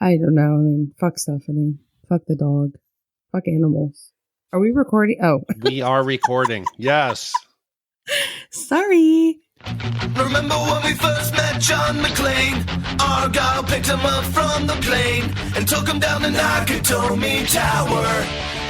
I don't know. I mean, fuck Stephanie. Fuck the dog. Fuck animals. Are we recording? Oh. We are recording. Yes. Sorry. Remember when we first met John McClane? Argyle picked him up from the plane and took him down the Nakatomi Tower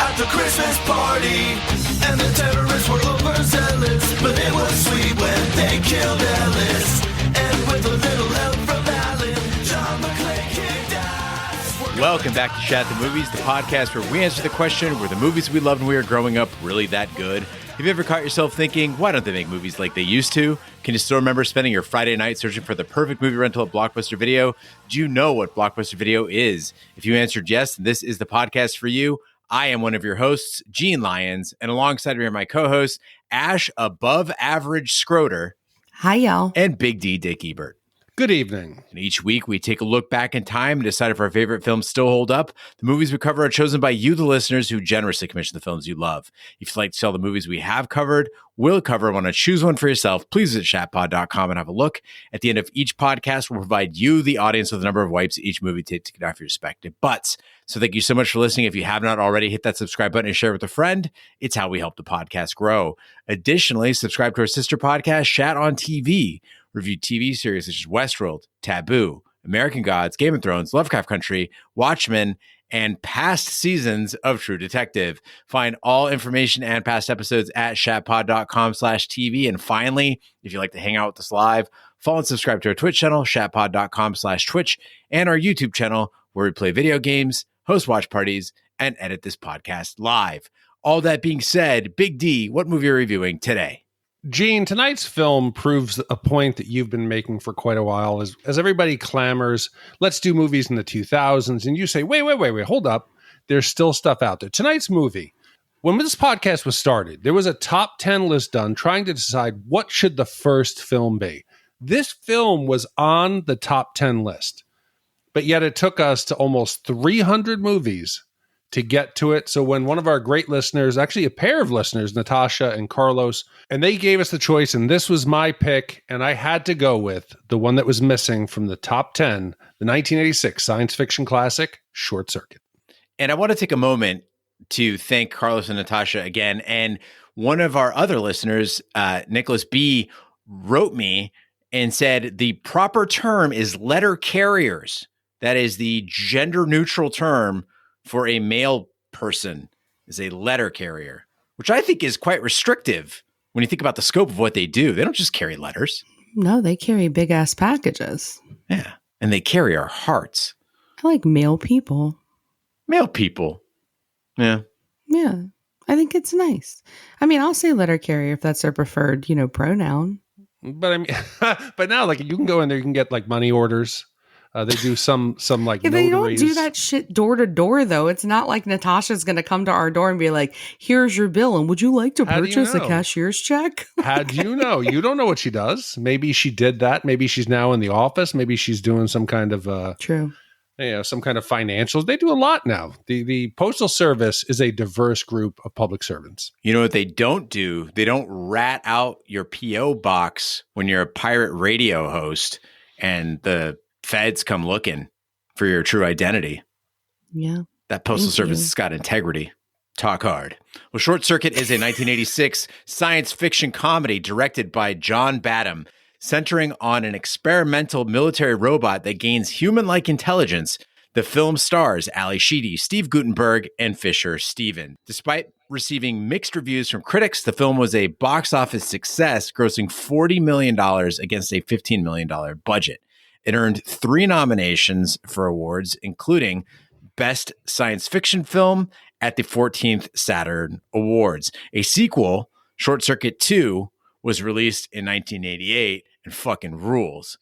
at the Christmas party. And the terrorists were overzealous, but it was sweet when they killed Ellis. And with a little help from Alan, John McClane kicked ass. Welcome back to Shat The Movies, the podcast where we answer the question, were the movies we loved when we were growing up really that good? Have you ever caught yourself thinking, why don't they make movies like they used to? Can you still remember spending your Friday night searching for the perfect movie rental at Blockbuster Video? Do you know what Blockbuster Video is? If you answered yes, this is the podcast for you. I am one of your hosts, Gene Lyons, and alongside me are my co-hosts, Ash Above Average Scroder. Hi, y'all. And Big D Dick Ebert. Good evening. And each week, we take a look back in time and decide if our favorite films still hold up. The movies we cover are chosen by you, the listeners, who generously commission the films you love. If you'd like to sell the movies we have covered, we'll cover, want to choose one for yourself, please visit shatpod.com and have a look. At the end of each podcast, we'll provide you, the audience, with the number of wipes each movie takes to get off your respective butts. So thank you so much for listening. If you have not already, hit that subscribe button and share with a friend. It's how we help the podcast grow. Additionally, subscribe to our sister podcast, Shat on TV. Review TV series such as Westworld, Taboo, American Gods, Game of Thrones, Lovecraft Country, Watchmen, and past seasons of True Detective. Find all information and past episodes at shatpod.com/TV. And finally, if you'd like to hang out with us live, follow and subscribe to our Twitch channel, shatpod.com/Twitch, and our YouTube channel where we play video games, host watch parties, and edit this podcast live. All that being said, Big D, what movie are you reviewing today? Gene, tonight's film proves a point that you've been making for quite a while. As everybody clamors, let's do movies in the 2000s. And you say, wait, hold up. There's still stuff out there. Tonight's movie, when this podcast was started, there was a top 10 list done trying to decide what should the first film be. This film was on the top 10 list, but yet it took us to almost 300 movies to get to it. So when one of our great listeners, actually a pair of listeners, Natasha and Carlos, and they gave us the choice, and this was my pick, and I had to go with the one that was missing from the top 10, the 1986 science fiction classic, Short Circuit. And I want to take a moment to thank Carlos and Natasha again. And one of our other listeners, Nicholas B., wrote me and said the proper term is letter carriers. That is the gender neutral term for a male person, is a letter carrier, which I think is quite restrictive when you think about the scope of what they do. They don't just carry letters. No, they carry big ass packages. Yeah. And they carry our hearts. I like male people. Male people. Yeah. Yeah. I think it's nice. I mean, I'll say letter carrier if that's their preferred, pronoun. But I mean, but now like you can go in there, you can get like money orders. They do some like yeah, they don't notaries. do that shit door to door though. It's not like Natasha's going to come to our door and be like, "Here's your bill, and would you like to purchase a cashier's check?" How do you know? You don't know what she does. Maybe she did that. Maybe she's now in the office. Maybe she's doing some kind of true. Some kind of financials. They do a lot now. The Postal Service is a diverse group of public servants. You know what they don't do? They don't rat out your P.O. box when you're a pirate radio host and the feds come looking for your true identity. Yeah. That Postal Service has got integrity. Talk hard. Well, Short Circuit is a 1986 science fiction comedy directed by John Bateman, centering on an experimental military robot that gains human-like intelligence. The film stars Ally Sheedy, Steve Guttenberg, and Fisher Stephen. Despite receiving mixed reviews from critics, the film was a box office success, grossing $40 million against a $15 million budget. It earned 3 nominations for awards, including Best Science Fiction Film at the 14th Saturn Awards. A sequel, Short Circuit 2, was released in 1988 and fucking rules.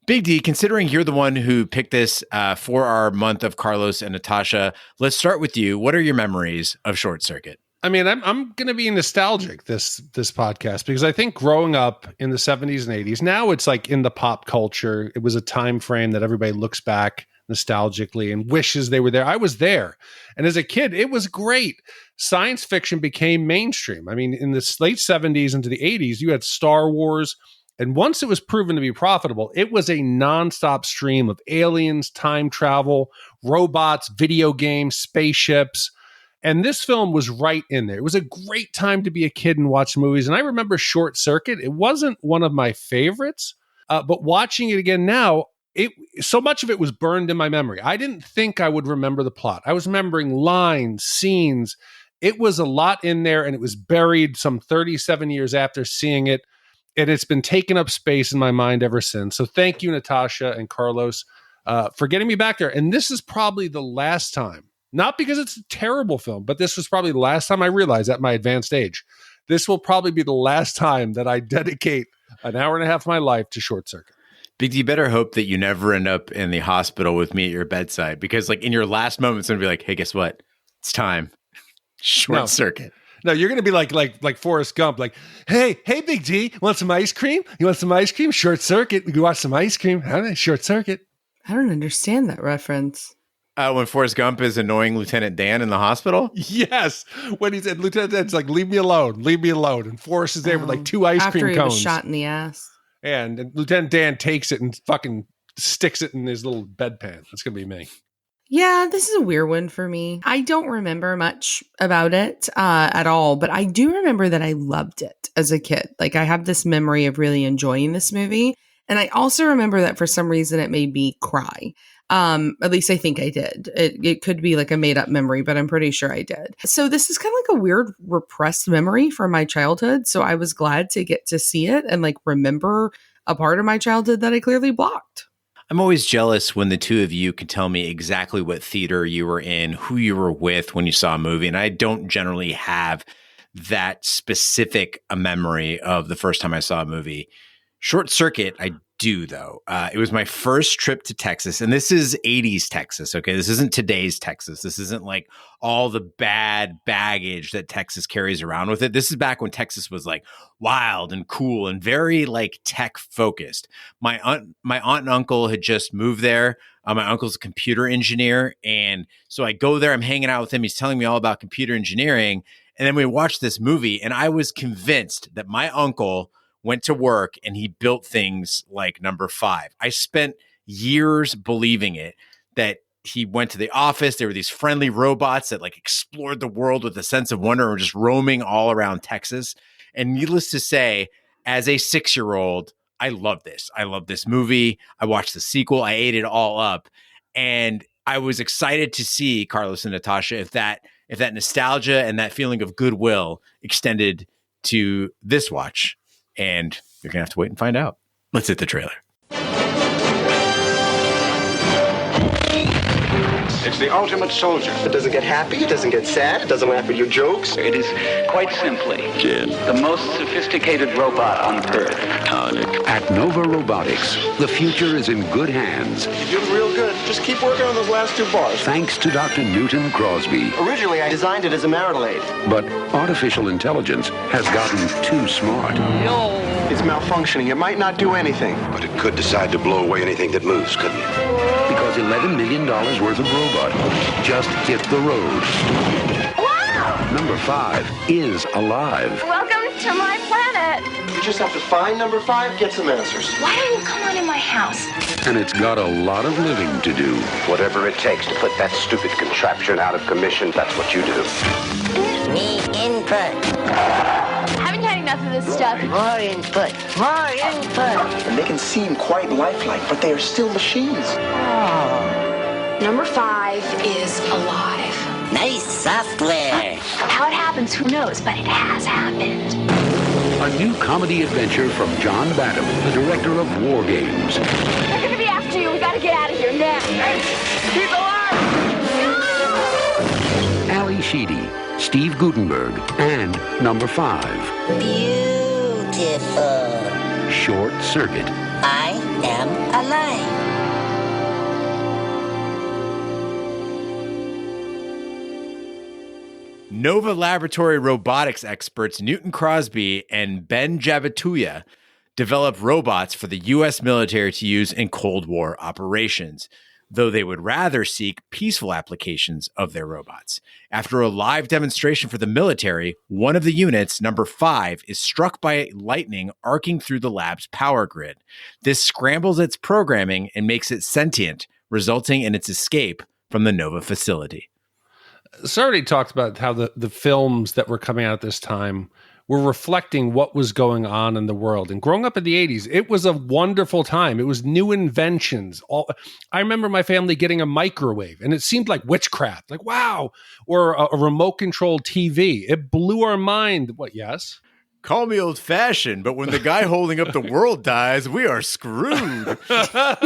Big D, considering you're the one who picked this for our month of Carlos and Natasha, let's start with you. What are your memories of Short Circuit? I mean, I'm going to be nostalgic this podcast because I think growing up in the 70s and 80s, now it's like in the pop culture. It was a time frame that everybody looks back nostalgically and wishes they were there. I was there. And as a kid, it was great. Science fiction became mainstream. I mean, in the late 70s into the 80s, you had Star Wars, And once it was proven to be profitable, it was a nonstop stream of aliens, time travel, robots, video games, spaceships. And this film was right in there. It was a great time to be a kid and watch movies. And I remember Short Circuit. It wasn't one of my favorites, but watching it again now, so much of it was burned in my memory. I didn't think I would remember the plot. I was remembering lines, scenes. It was a lot in there, and it was buried some 37 years after seeing it. And it's been taking up space in my mind ever since. So thank you, Natasha and Carlos, for getting me back there. And this is probably the last time, not because it's a terrible film, but this was probably the last time I realized at my advanced age, this will probably be the last time that I dedicate an hour and a half of my life to Short Circuit. Big D, you better hope that you never end up in the hospital with me at your bedside, because like in your last moments, I'm going to be like, hey, guess what? It's time. Short Circuit. No, you're going to be like Forrest Gump, like, hey, Big D, want some ice cream? You want some ice cream? Short Circuit. We can watch some ice cream. Huh? Short Circuit. I don't understand that reference. When Forrest Gump is annoying Lieutenant Dan in the hospital? Yes. When he said, Lieutenant Dan's like, leave me alone. And Forrest is there with like 2 ice cream cones. After he was shot in the ass. And Lieutenant Dan takes it and fucking sticks it in his little bedpan. That's going to be me. Yeah, this is a weird one for me. I don't remember much about it at all, but I do remember that I loved it as a kid. Like, I have this memory of really enjoying this movie. And I also remember that for some reason it made me cry. At least I think I did. It could be like a made up memory, but I'm pretty sure I did. So this is kind of like a weird repressed memory from my childhood. So I was glad to get to see it and like remember a part of my childhood that I clearly blocked. I'm always jealous when the two of you can tell me exactly what theater you were in, who you were with when you saw a movie. And I don't generally have that specific a memory of the first time I saw a movie. Short Circuit, I do, though. It was my first trip to Texas, and this is 80s Texas, okay? This isn't today's Texas. This isn't like all the bad baggage that Texas carries around with it. This is back when Texas was like wild and cool and very like tech focused. My aunt and uncle had just moved there. My uncle's a computer engineer, and so I go there. I'm hanging out with him. He's telling me all about computer engineering, and then we watched this movie, and I was convinced that my uncle went to work and he built things like Number 5. I spent years believing it, that he went to the office. There were these friendly robots that like explored the world with a sense of wonder and were just roaming all around Texas. And needless to say, as a 6-year-old, I love this. I love this movie. I watched the sequel. I ate it all up. And I was excited to see, Carlos and Natasha, if that nostalgia and that feeling of goodwill extended to this watch. And you're going to have to wait and find out. Let's hit the trailer. It's the ultimate soldier. It doesn't get happy, it doesn't get sad, it doesn't laugh at your jokes. It is quite simply the most sophisticated robot on Earth. At Nova Robotics, the future is in good hands. You're doing real good. Just keep working on those last 2 bars. Thanks to Dr. Newton Crosby. Originally, I designed it as a marital aid. But artificial intelligence has gotten too smart. It's malfunctioning. It might not do anything. But it could decide to blow away anything that moves, couldn't it? Because $11 million worth of robot just hit the road. Wow! Number 5 is alive. Welcome to my planet. You just have to find Number 5, get some answers. Why don't you come on in my house? And it's got a lot of living to do. Whatever it takes to put that stupid contraption out of commission, that's what you do. Need input. Haven't had enough of this stuff. More input. More input. And they can seem quite lifelike, but they are still machines. Number 5 is alive. Nice software. How it happens, who knows, but it has happened. A new comedy adventure from John Badham, the director of War Games. They're gonna be after you. We gotta get out of here now. Keep alive! Ally Sheedy, Steve Guttenberg, and Number 5. Beautiful. Short Circuit. I am alive. Nova Laboratory robotics experts Newton Crosby and Ben Jabituya develop robots for the U.S. military to use in Cold War operations. though they would rather seek peaceful applications of their robots. After a live demonstration for the military, one of the units, number 5, is struck by lightning arcing through the lab's power grid. This scrambles its programming and makes it sentient, resulting in its escape from the Nova facility. Already talked about how the films that were coming out at this time were reflecting what was going on in the world. And growing up in the 80s, it was a wonderful time. It was new inventions. I remember my family getting a microwave, and it seemed like witchcraft. Like, wow. Or a remote-controlled TV. It blew our mind. What, yes? Call me old-fashioned, but when the guy holding up the world dies, we are screwed. But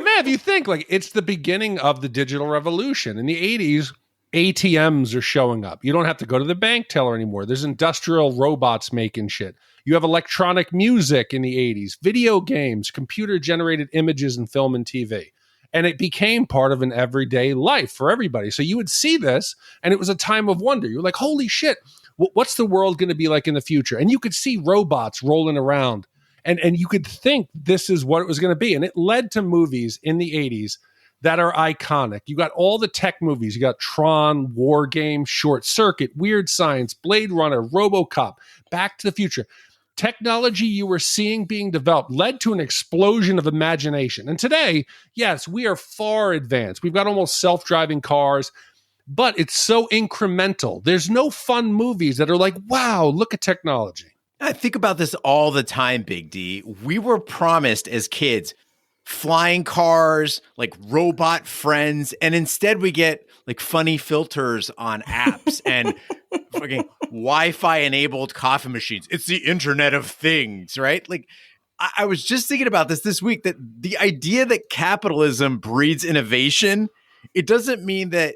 man, if you think, like, it's the beginning of the digital revolution. In the 80s, ATMs are showing up. You don't have to go to the bank teller anymore. There's industrial robots making shit. You have electronic music in the 80s, video games, computer-generated images in film and TV. And it became part of an everyday life for everybody. So you would see this, and it was a time of wonder. You're like, holy shit, what's the world going to be like in the future? And you could see robots rolling around, and you could think this is what it was going to be. And it led to movies in the 80s that are iconic. You got all the tech movies. You got Tron, War Game, Short Circuit, Weird Science, Blade Runner, RoboCop, Back to the Future. Technology you were seeing being developed led to an explosion of imagination. And today, yes, we are far advanced. We've got almost self-driving cars, but it's so incremental. There's no fun movies that are like, wow, look at technology. I think about this all the time, Big D. We were promised as kids flying cars, like robot friends, and instead we get like funny filters on apps and fucking Wi-Fi enabled coffee machines. It's the Internet of Things, right? Like I was just thinking about this week, that the idea that capitalism breeds innovation, it doesn't mean that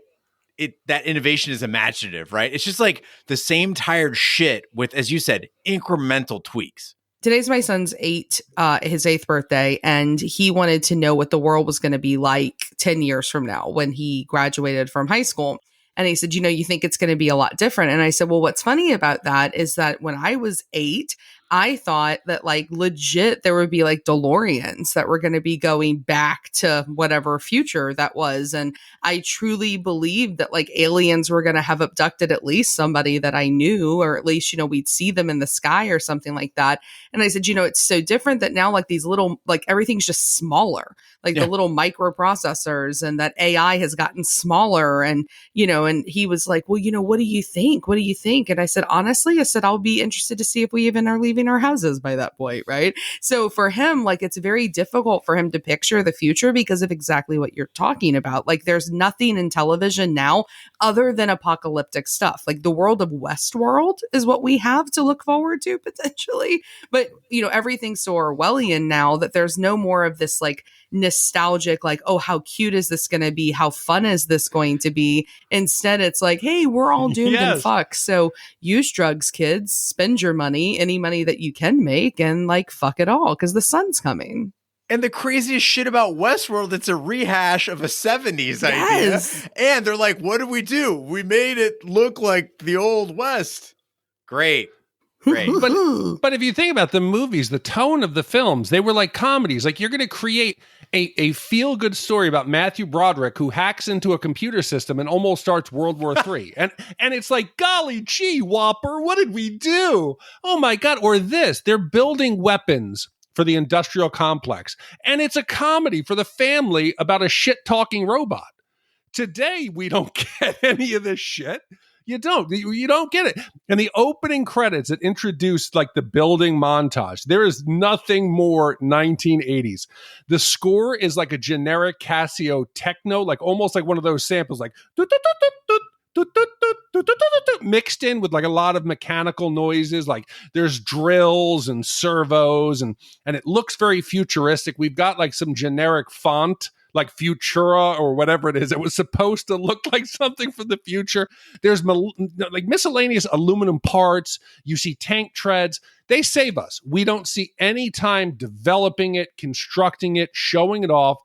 that innovation is imaginative, right? It's just like the same tired shit with, as you said, incremental tweaks. Today's my son's his 8th birthday, and he wanted to know what the world was going to be like 10 years from now when he graduated from high school. And he said, you think it's going to be a lot different. And I said, well, what's funny about that is that when I was 8, I thought that like legit there would be like DeLoreans that were going to be going back to whatever future that was. And I truly believed that like aliens were going to have abducted at least somebody that I knew, or at least, we'd see them in the sky or something like that. And I said, it's so different that now like these little, like everything's just smaller, like the little microprocessors, and that AI has gotten smaller. And, and he was like, well, what do you think? What do you think? And I said, honestly, I'll be interested to see if we even are leaving our houses by that point, right? So for him, like it's very difficult for him to picture the future because of exactly what you're talking about. Like there's nothing in television now other than apocalyptic stuff. Like the world of Westworld is what we have to look forward to potentially. But, everything's so Orwellian now that there's no more of this like nostalgic, like, oh, how cute is this going to be? How fun is this going to be? Instead, it's like, hey, we're all doomed and fucked. So use drugs, kids, spend your money, any money that you can make, and like, fuck it all because the sun's coming. And the craziest shit about Westworld, it's a rehash of a 70s idea. And they're like, what did we do? We made it look like the old West. Great. But if you think about the movies, the tone of the films, they were like comedies. Like you're going to create a feel-good story about Matthew Broderick who hacks into a computer system and almost starts World War III. and it's like, golly gee, Whopper, what did we do? Oh my God. Or this, they're building weapons for the industrial complex. And it's a comedy for the family about a shit-talking robot. Today, we don't get any of this shit. You don't get it. And the opening credits that introduced like the building montage, there is nothing more 1980s. The score is like a generic Casio techno, like almost like one of those samples, like mixed in with like a lot of mechanical noises. Like there's drills and servos, and it looks very futuristic. We've got like some generic font, like Futura or whatever it is. It was supposed to look like something from the future. There's like miscellaneous aluminum parts. You see tank treads. They save us. We don't see any time developing it, constructing it, showing it off.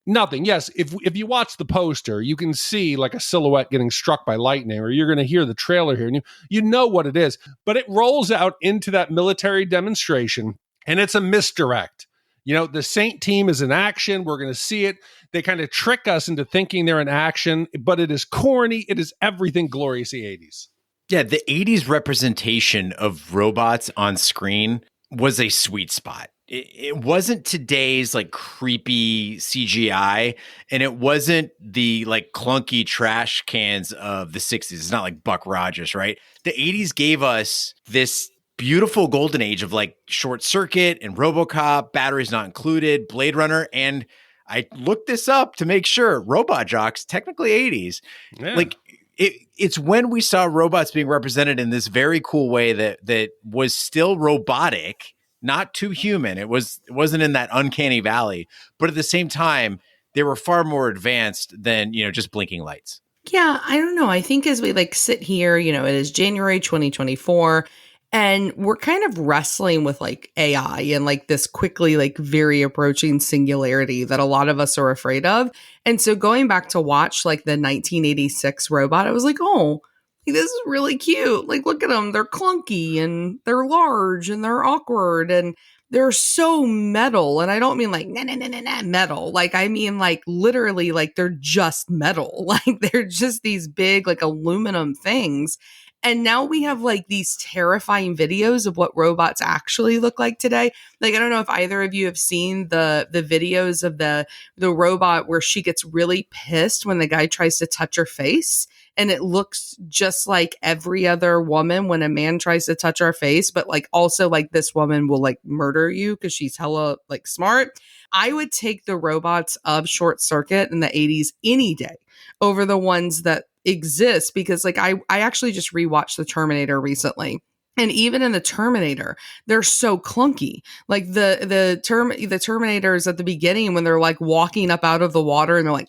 Nothing. Yes, if you watch the poster, you can see like a silhouette getting struck by lightning, or you're going to hear the trailer here, and you know what it is. But it rolls out into that military demonstration, and it's a misdirect. You know, the Saint team is in action. We're going to see it. They kind of trick us into thinking they're in action, but it is corny. It is everything gloriously 80s. Yeah, the 80s representation of robots on screen was a sweet spot. It wasn't today's like creepy CGI, and it wasn't the like clunky trash cans of the 60s. It's not like Buck Rogers, right? The 80s gave us this beautiful golden age of like Short Circuit and RoboCop, Batteries Not Included, Blade Runner, and I looked this up to make sure, Robot Jocks, technically 80s. Yeah. Like it's when we saw robots being represented in this very cool way that was still robotic, not too human. It wasn't in that uncanny valley, but at the same time, they were far more advanced than, you know, just blinking lights. Yeah, I don't know. I think as we like sit here, you know, it is January 2024 and we're kind of wrestling with like AI and like this quickly like very approaching singularity that a lot of us are afraid of. And so going back to watch like the 1986 robot, I was like, oh, this is really cute. Like, look at them. They're clunky and they're large and they're awkward and they're so metal. And I don't mean like metal. Like, I mean like literally like they're just metal. Like they're just these big like aluminum things. And now we have like these terrifying videos of what robots actually look like today. Like, I don't know if either of you have seen the videos of the robot where she gets really pissed when the guy tries to touch her face. And it looks just like every other woman when a man tries to touch our face, but like also like this woman will like murder you because she's hella like smart. I would take the robots of Short Circuit in the 80s any day over the ones that exist because like I actually just rewatched The Terminator recently. And even in The Terminator, they're so clunky. Like the Terminators at the beginning when they're like walking up out of the water and they're like,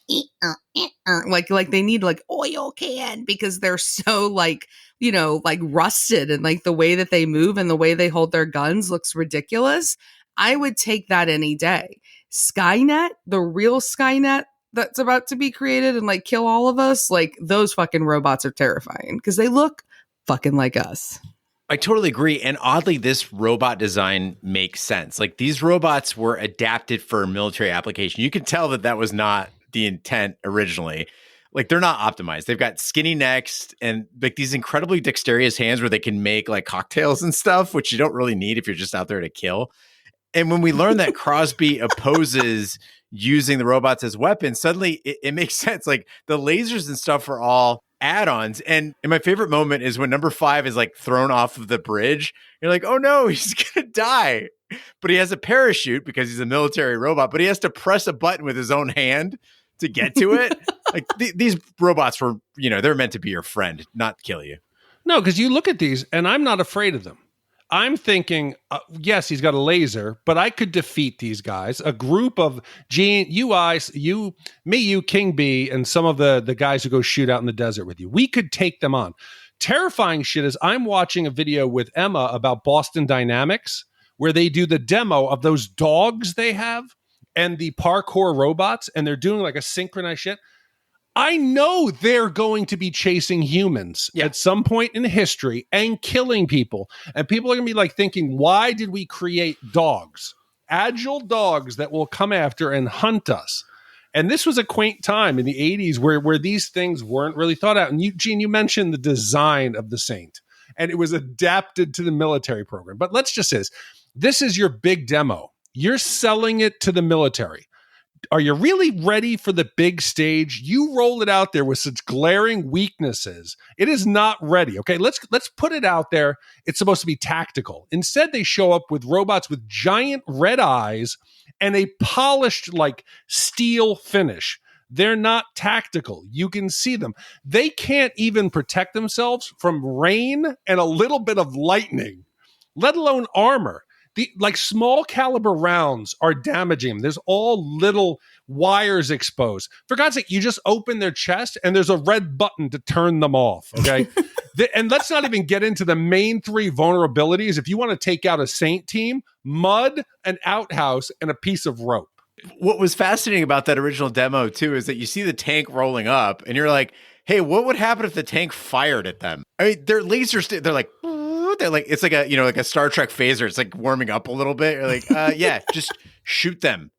like they need like oil can because they're so like, you know, like rusted and like the way that they move and the way they hold their guns looks ridiculous. I would take that any day. Skynet, the real Skynet that's about to be created and like kill all of us, like those fucking robots are terrifying because they look fucking like us. I totally agree. And oddly, this robot design makes sense. Like these robots were adapted for military application. You can tell that was not the intent originally. Like they're not optimized. They've got skinny necks and like these incredibly dexterous hands where they can make like cocktails and stuff, which you don't really need if you're just out there to kill. And when we learn that Crosby opposes using the robots as weapons, suddenly it makes sense. Like the lasers and stuff are all add-ons. And my favorite moment is when number 5 is like thrown off of the bridge. You're like, oh no, he's gonna die. But he has a parachute because he's a military robot, but he has to press a button with his own hand to get to it. Like these robots were, you know, they're meant to be your friend, not kill you. No, because you look at these and I'm not afraid of them. I'm thinking, yes, he's got a laser, but I could defeat these guys. A group of Gene, you, King B, and some of the guys who go shoot out in the desert with you. We could take them on. Terrifying shit is I'm watching a video with Emma about Boston Dynamics where they do the demo of those dogs they have and the parkour robots, and they're doing like a synchronized shit. I know they're going to be chasing humans at some point in history and killing people. And people are going to be like thinking, why did we create dogs? Agile dogs that will come after and hunt us. And this was a quaint time in the 80s where these things weren't really thought out. And you, Gene, you mentioned the design of the Saint, and it was adapted to the military program. But let's just say this is your big demo. You're selling it to the military. Are you really ready for the big stage? You roll it out there with such glaring weaknesses. It is not ready. Okay, let's put it out there. It's supposed to be tactical. Instead, they show up with robots with giant red eyes and a polished like steel finish. They're not tactical. You can see them. They can't even protect themselves from rain and a little bit of lightning, let alone armor. The like small caliber rounds are damaging them. There's all little wires exposed. For God's sake, you just open their chest and there's a red button to turn them off. Okay. And let's not even get into the main 3 vulnerabilities. If you want to take out a Saint team, mud, an outhouse, and a piece of rope. What was fascinating about that original demo too is that you see the tank rolling up and you're like, hey, what would happen if the tank fired at them? I mean, their lasers, they're like, it's like a, you know, like a Star Trek phaser. It's like warming up a little bit. You're like, yeah, just Shoot them.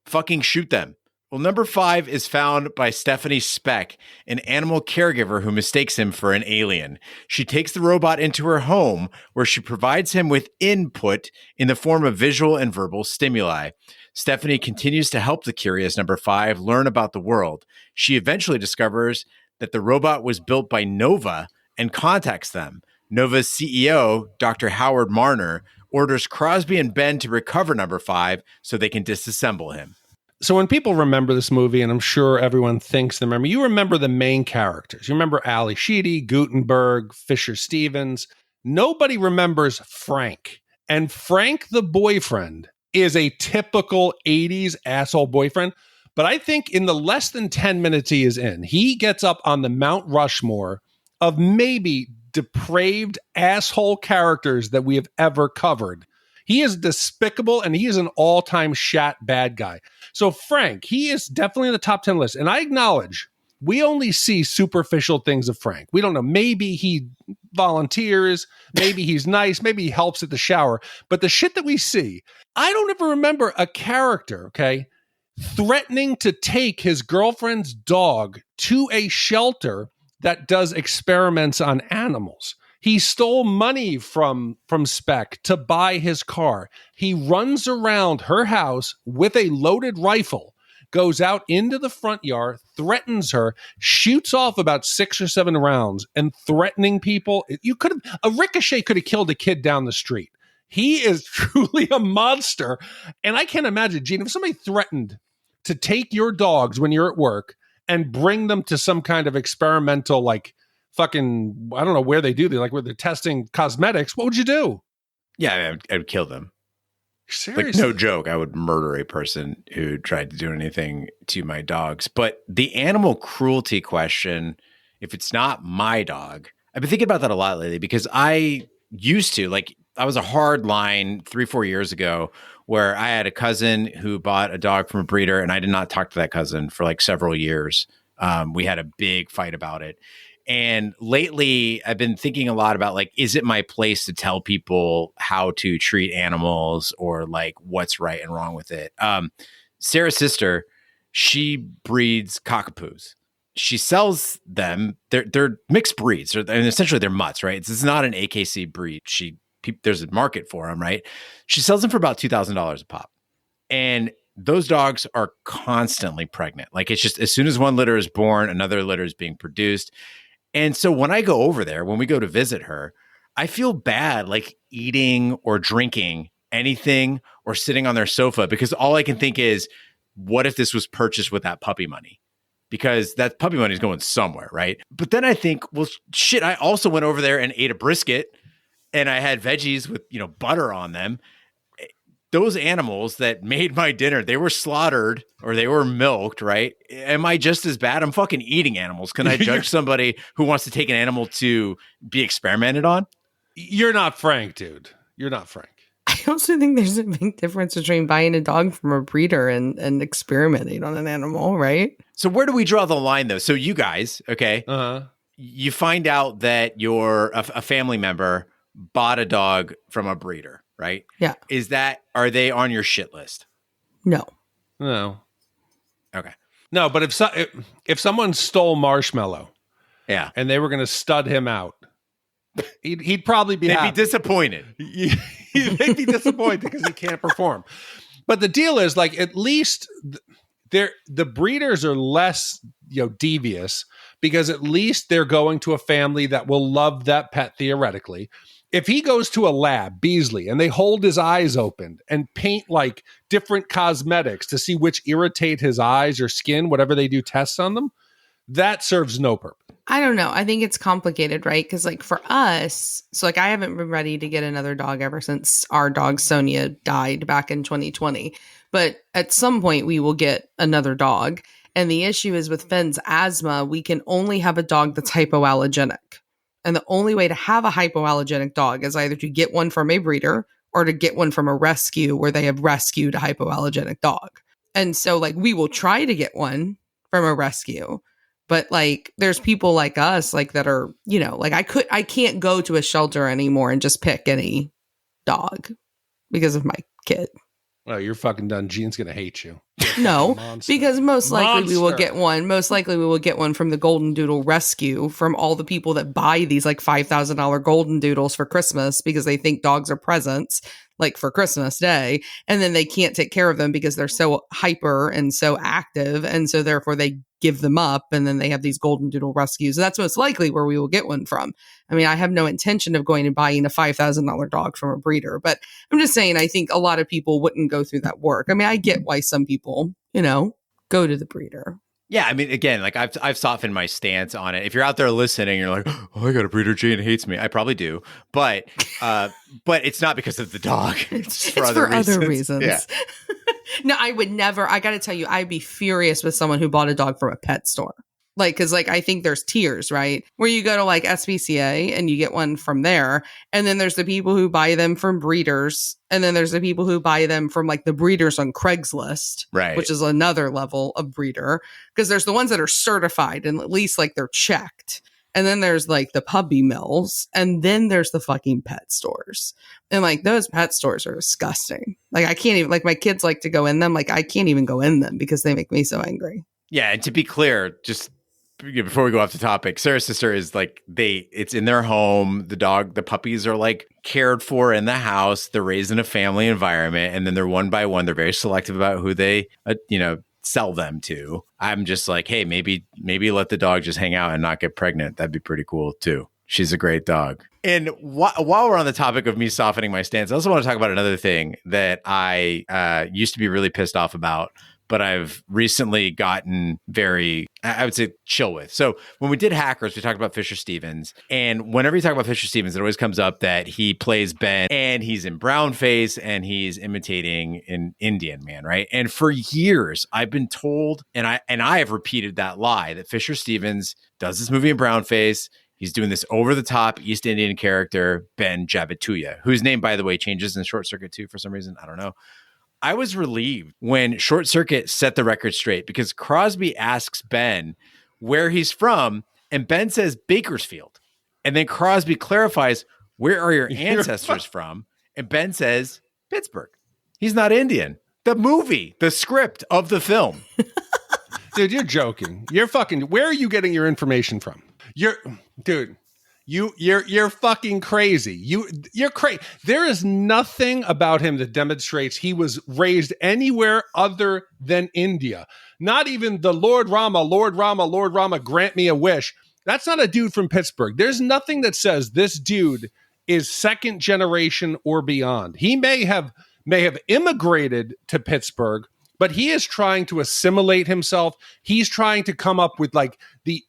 Fucking shoot them. Well, number 5 is found by Stephanie Speck, an animal caregiver who mistakes him for an alien. She takes the robot into her home, where she provides him with input in the form of visual and verbal stimuli. Stephanie continues to help the curious number 5 learn about the world. She eventually discovers that the robot was built by Nova and contacts them. Nova's CEO, Dr. Howard Marner, orders Crosby and Ben to recover number 5 so they can disassemble him. So when people remember this movie, and I'm sure everyone thinks they remember, you remember the main characters. You remember Ally Sheedy, Guttenberg, Fisher Stevens. Nobody remembers Frank. And Frank, the boyfriend, is a typical 80s asshole boyfriend. But I think in the less than 10 minutes he is in, he gets up on the Mount Rushmore of maybe depraved asshole characters that we have ever covered. He is despicable, and he is an all-time Shat bad guy. So Frank, he is definitely in the top 10 list. And I acknowledge we only see superficial things of Frank. We don't know. Maybe he volunteers. Maybe he's nice. Maybe he helps at the shower. But the shit that we see, I don't ever remember a character, okay, threatening to take his girlfriend's dog to a shelter that does experiments on animals. He stole money from Speck to buy his car. He runs around her house with a loaded rifle, goes out into the front yard, threatens her, shoots off about 6 or 7 rounds, and threatening people. A ricochet could have killed a kid down the street. He is truly a monster. And I can't imagine, Gene, if somebody threatened to take your dogs when you're at work and bring them to some kind of experimental, like, fucking, I don't know where they do. Where they're testing cosmetics. What would you do? Yeah, I would kill them. Seriously? Like, no joke. I would murder a person who tried to do anything to my dogs. But the animal cruelty question, if it's not my dog, I've been thinking about that a lot lately, because I used to, I was a hard line 3-4 years ago where I had a cousin who bought a dog from a breeder, and I did not talk to that cousin for several years. We had a big fight about it. And lately, I've been thinking a lot about, is it my place to tell people how to treat animals, or what's right and wrong with it? Sarah's sister, she breeds cockapoos. She sells them. They're mixed breeds, and essentially they're mutts, right? It's not an AKC breed. There's a market for them, right? She sells them for about $2,000 a pop. And those dogs are constantly pregnant. It's just, as soon as one litter is born, another litter is being produced. And so when I go over there, when we go to visit her, I feel bad eating or drinking anything or sitting on their sofa, because all I can think is, what if this was purchased with that puppy money? Because that puppy money is going somewhere, right? But then I think, well, shit, I also went over there and ate a brisket, and I had veggies with, butter on them. Those animals that made my dinner, they were slaughtered or they were milked, right? Am I just as bad? I'm fucking eating animals. Can I judge somebody who wants to take an animal to be experimented on? You're not Frank, dude. You're not Frank. I also think there's a big difference between buying a dog from a breeder and experimenting on an animal, right? So where do we draw the line, though? So you guys, okay, you find out that a family member bought a dog from a breeder, right? Yeah. Are they on your shit list? No. Okay. No, but if someone stole Marshmallow, yeah, and they were going to stud him out, he'd probably be They'd be disappointed. They'd be disappointed because he can't perform. But the deal is, at least the breeders are less, devious, because at least they're going to a family that will love that pet theoretically. If he goes to a lab, Beasley, and they hold his eyes open and paint different cosmetics to see which irritate his eyes or skin, whatever they do tests on them, that serves no purpose. I don't know. I think it's complicated, right? Because for us, so I haven't been ready to get another dog ever since our dog Sonia died back in 2020. But at some point we will get another dog. And the issue is with Finn's asthma, we can only have a dog that's hypoallergenic. And the only way to have a hypoallergenic dog is either to get one from a breeder or to get one from a rescue where they have rescued a hypoallergenic dog. And so we will try to get one from a rescue. But there's people like us, that are, I can't go to a shelter anymore and just pick any dog because of my kid. Oh, you're fucking done. Gene's going to hate you. No, because most likely we will Monster. get one. Most likely we will get one from the Golden Doodle Rescue, from all the people that buy these like $5,000 Golden Doodles for Christmas because they think dogs are presents, like for Christmas Day, and then they can't take care of them because they're so hyper and so active, and so therefore they give them up, and then they have these Golden Doodle Rescues. That's most likely where we will get one from. I mean, I have no intention of going and buying a $5,000 dog from a breeder, but I'm just saying, I think a lot of people wouldn't go through that work. I mean, I get why some people, go to the breeder. Yeah, I mean, again, like I've softened my stance on it. If you're out there listening, you're like, oh, I got a breeder, Jane hates me. I probably do, but it's not because of the dog. It's for other reasons. Yeah. No, I would never. I got to tell you, I'd be furious with someone who bought a dog from a pet store. Like, because like I think there's tiers, right? Where you go to like SPCA and you get one from there, and then there's the people who buy them from breeders, and then there's the people who buy them from like the breeders on Craigslist, right? Which is another level of breeder, because there's the ones that are certified and at least like they're checked, and then there's like the puppy mills, and then there's the fucking pet stores, and like those pet stores are disgusting. Like I can't even, like my kids like to go in them, like I can't even go in them because they make me so angry. Yeah, and to be clear, just before we go off the topic, Sarah's sister is like, it's in their home. The puppies are like cared for in the house. They're raised in a family environment. And then they're one by one. They're very selective about who they, sell them to. I'm just like, hey, maybe let the dog just hang out and not get pregnant. That'd be pretty cool too. She's a great dog. And while we're on the topic of me softening my stance, I also want to talk about another thing that I used to be really pissed off about, but I've recently gotten very, I would say, chill with. So when we did Hackers, we talked about Fisher Stevens. And whenever you talk about Fisher Stevens, it always comes up that he plays Ben and he's in brownface and he's imitating an Indian man, right? And for years, I've been told, and I have repeated that lie, that Fisher Stevens does this movie in brownface. He's doing this over-the-top East Indian character, Ben Jabituya, whose name, by the way, changes in Short Circuit too for some reason. I don't know. I was relieved when Short Circuit set the record straight, because Crosby asks Ben where he's from, and Ben says Bakersfield. And then Crosby clarifies, where are your ancestors from? And Ben says Pittsburgh. He's not Indian. The script of the film. Dude, you're joking. You're fucking, where are you getting your information from? You're fucking crazy. You're crazy. There is nothing about him that demonstrates he was raised anywhere other than India. Not even the Lord Rama, grant me a wish. That's not a dude from Pittsburgh. There's nothing that says this dude is second generation or beyond. He may have immigrated to Pittsburgh, but he is trying to assimilate himself. He's trying to come up with like the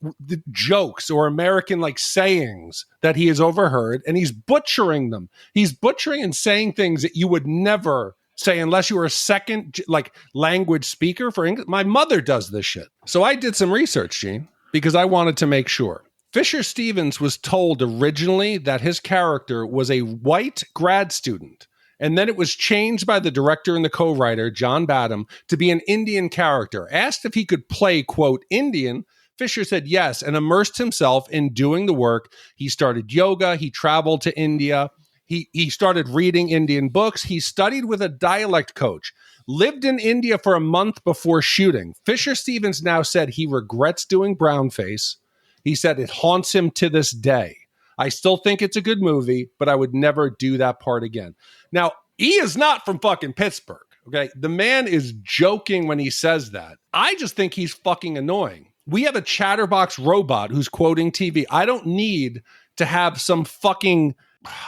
jokes or American like sayings that he has overheard, and he's butchering them. He's butchering and saying things that you would never say unless you were a second like language speaker for English. My mother does this shit. So I did some research, Gene, because I wanted to make sure. Fisher Stevens was told originally that his character was a white grad student. And then it was changed by the director and the co-writer, John Badham, to be an Indian character. Asked if he could play, quote, Indian, Fisher said yes, and immersed himself in doing the work. He started yoga. He traveled to India. He started reading Indian books. He studied with a dialect coach. Lived in India for a month before shooting. Fisher Stevens now said he regrets doing brownface. He said it haunts him to this day. I still think it's a good movie, but I would never do that part again. Now, he is not from fucking Pittsburgh, okay? The man is joking when he says that. I just think he's fucking annoying. We have a chatterbox robot who's quoting TV. I don't need to have some fucking,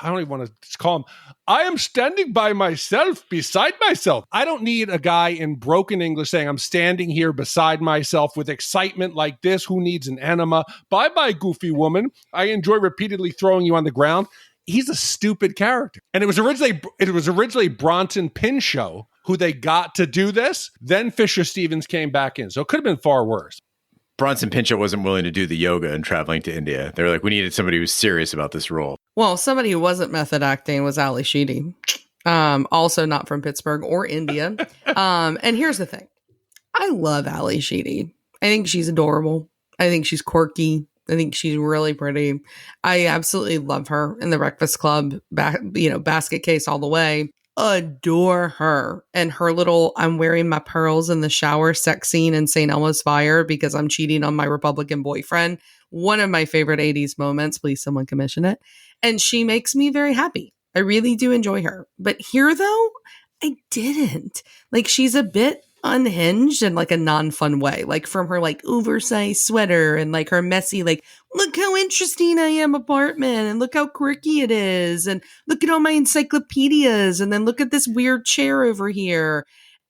I don't even want to call him, I am standing by myself, beside myself. I don't need a guy in broken English saying, I'm standing here beside myself with excitement like this. Who needs an enema? Bye-bye, goofy woman. I enjoy repeatedly throwing you on the ground. He's a stupid character. And it was originally Bronson Pinchot who they got to do this. Then Fisher Stevens came back in. So it could have been far worse. Bronson Pinchot wasn't willing to do the yoga and traveling to India. They were like, we needed somebody who was serious about this role. Well, somebody who wasn't method acting was Ally Sheedy. Also not from Pittsburgh or India. And here's the thing. I love Ally Sheedy. I think she's adorable. I think she's quirky. I think she's really pretty. I absolutely love her in The Breakfast Club, basket case all the way. adore her and her little I'm wearing my pearls in the shower sex scene in St. Elmo's Fire because I'm cheating on my Republican boyfriend. One of my favorite 80s moments. Please, someone commission it. And she makes me very happy. I really do enjoy her. But here, though, I didn't. Like, she's a bit unhinged in like a non-fun way, like from her like oversized sweater and like her messy like look how interesting I am apartment and look how quirky it is and look at all my encyclopedias and then look at this weird chair over here.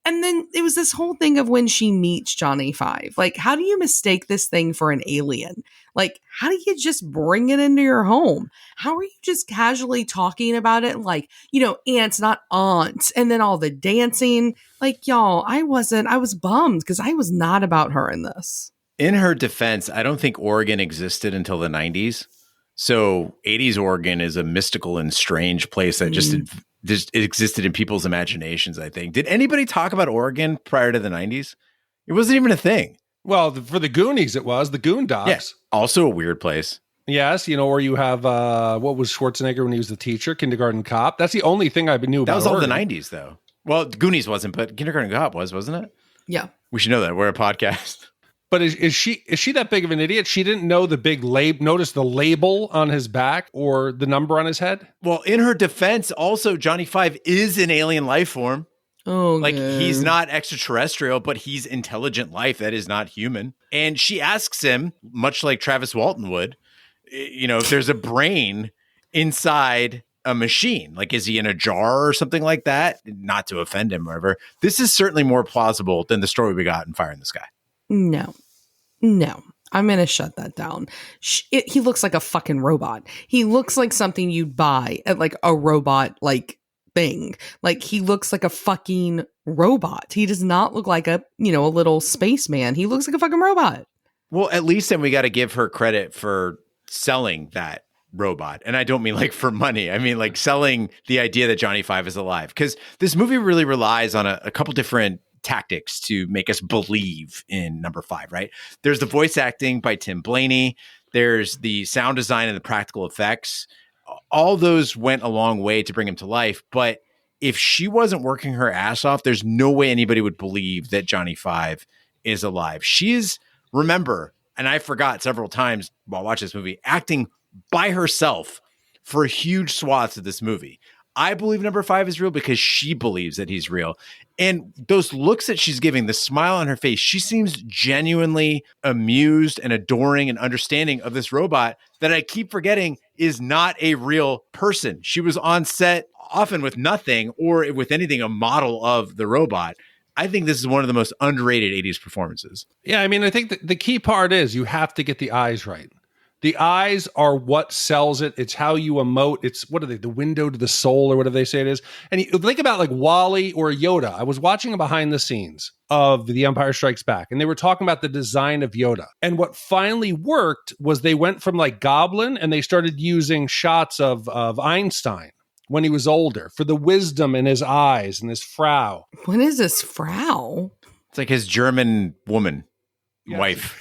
And then it was this whole thing of when she meets Johnny Five. Like, how do you mistake this thing for an alien? Like, how do you just bring it into your home? How are you just casually talking about it? Like, you know, aunts, not aunts. And then all the dancing. Like, y'all, I was bummed because I was not about her in this. In her defense, I don't think Oregon existed until the 90s. So 80s Oregon is a mystical and strange place that just existed in people's imaginations, I think. Did anybody talk about Oregon prior to the 90s? It wasn't even a thing. Well, for the Goonies, it was. The Goondocks. Yeah, also a weird place. Yes, you know, where you have, what was Schwarzenegger when he was the teacher? Kindergarten Cop. That's the only thing I knew about That was Oregon. all the 90s, though. Well, Goonies wasn't, but Kindergarten Cop wasn't it? Yeah. We should know that. We're a podcast. But is she that big of an idiot? She didn't know the big notice the label on his back or the number on his head? Well, in her defense, also, Johnny Five is an alien life form. Oh, like good. He's not extraterrestrial, but he's intelligent life that is not human. And she asks him, much like Travis Walton would, you know, if there's a brain inside a machine, like is he in a jar or something like that? Not to offend him or whatever. This is certainly more plausible than the story we got in Fire in the Sky. No, I'm going to shut that down. He looks like a fucking robot. He looks like something you'd buy at like a robot like thing. Like he looks like a fucking robot. He does not look like a little spaceman. He looks like a fucking robot. Well, at least then we got to give her credit for selling that robot. And I don't mean like for money. I mean like selling the idea that Johnny Five is alive. Because this movie really relies on a couple different tactics to make us believe in number five, right? There's the voice acting by Tim Blaney. There's the sound design and the practical effects. All those went a long way to bring him to life. But if she wasn't working her ass off, there's no way anybody would believe that Johnny Five is alive. She is, remember, and I forgot several times while watching this movie, acting by herself for huge swaths of this movie. I believe number five is real because she believes that he's real. And those looks that she's giving, the smile on her face, she seems genuinely amused and adoring and understanding of this robot that I keep forgetting is not a real person. She was on set often with nothing or with anything, a model of the robot. I think this is one of the most underrated 80s performances. Yeah, I mean, I think the key part is you have to get the eyes right. The eyes are what sells it. It's how you emote. It's, what are they, the window to the soul or whatever they say it is. And you think about like WallE or Yoda. I was watching a behind the scenes of The Empire Strikes Back, and they were talking about the design of Yoda. And what finally worked was they went from like Goblin and they started using shots of Einstein when he was older for the wisdom in his eyes and his Frau. What is this Frau? It's like his German woman, wife.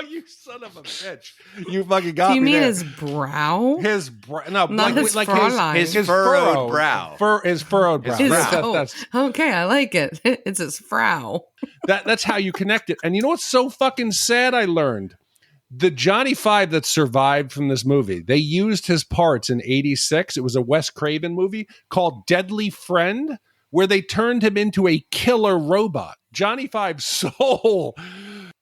You son of a bitch. You fucking got me. Do you mean there. his brow? His brow. No, not like, his like Fräulein. his furrowed brow. His furrowed brow. That's, okay, I like it. It's his Frau. That's how you connect it. And you know what's so fucking sad I learned? The Johnny Five that survived from this movie, they used his parts in 86. It was a Wes Craven movie called Deadly Friend, where they turned him into a killer robot. Johnny Five's soul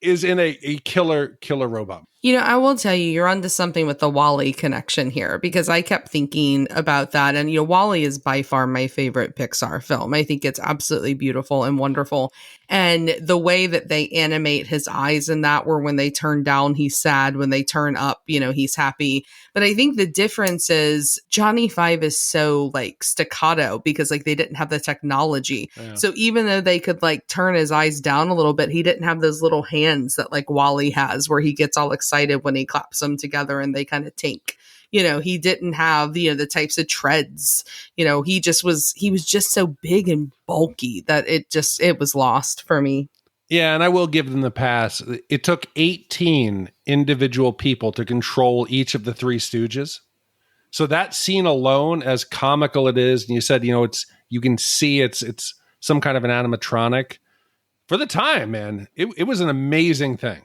is in a killer robot. You know, I will tell you, you're onto something with the WallE connection here, because I kept thinking about that. And, you know, WallE is by far my favorite Pixar film. I think it's absolutely beautiful and wonderful. And the way that they animate his eyes in that, where when they turn down, he's sad. When they turn up, you know, he's happy. But I think the difference is Johnny Five is so like staccato because like they didn't have the technology. Yeah. So even though they could like turn his eyes down a little bit, he didn't have those little hands that like WallE has where he gets all excited when he claps them together and they kind of tink. You know, he didn't have, you know, the types of treads. You know, he was just so big and bulky that it was lost for me. Yeah, and I will give them the pass. It took 18 individual people to control each of the Three Stooges. So that scene alone, as comical it is, and you said, you know, You can see it's some kind of an animatronic. For the time, man, it was an amazing thing.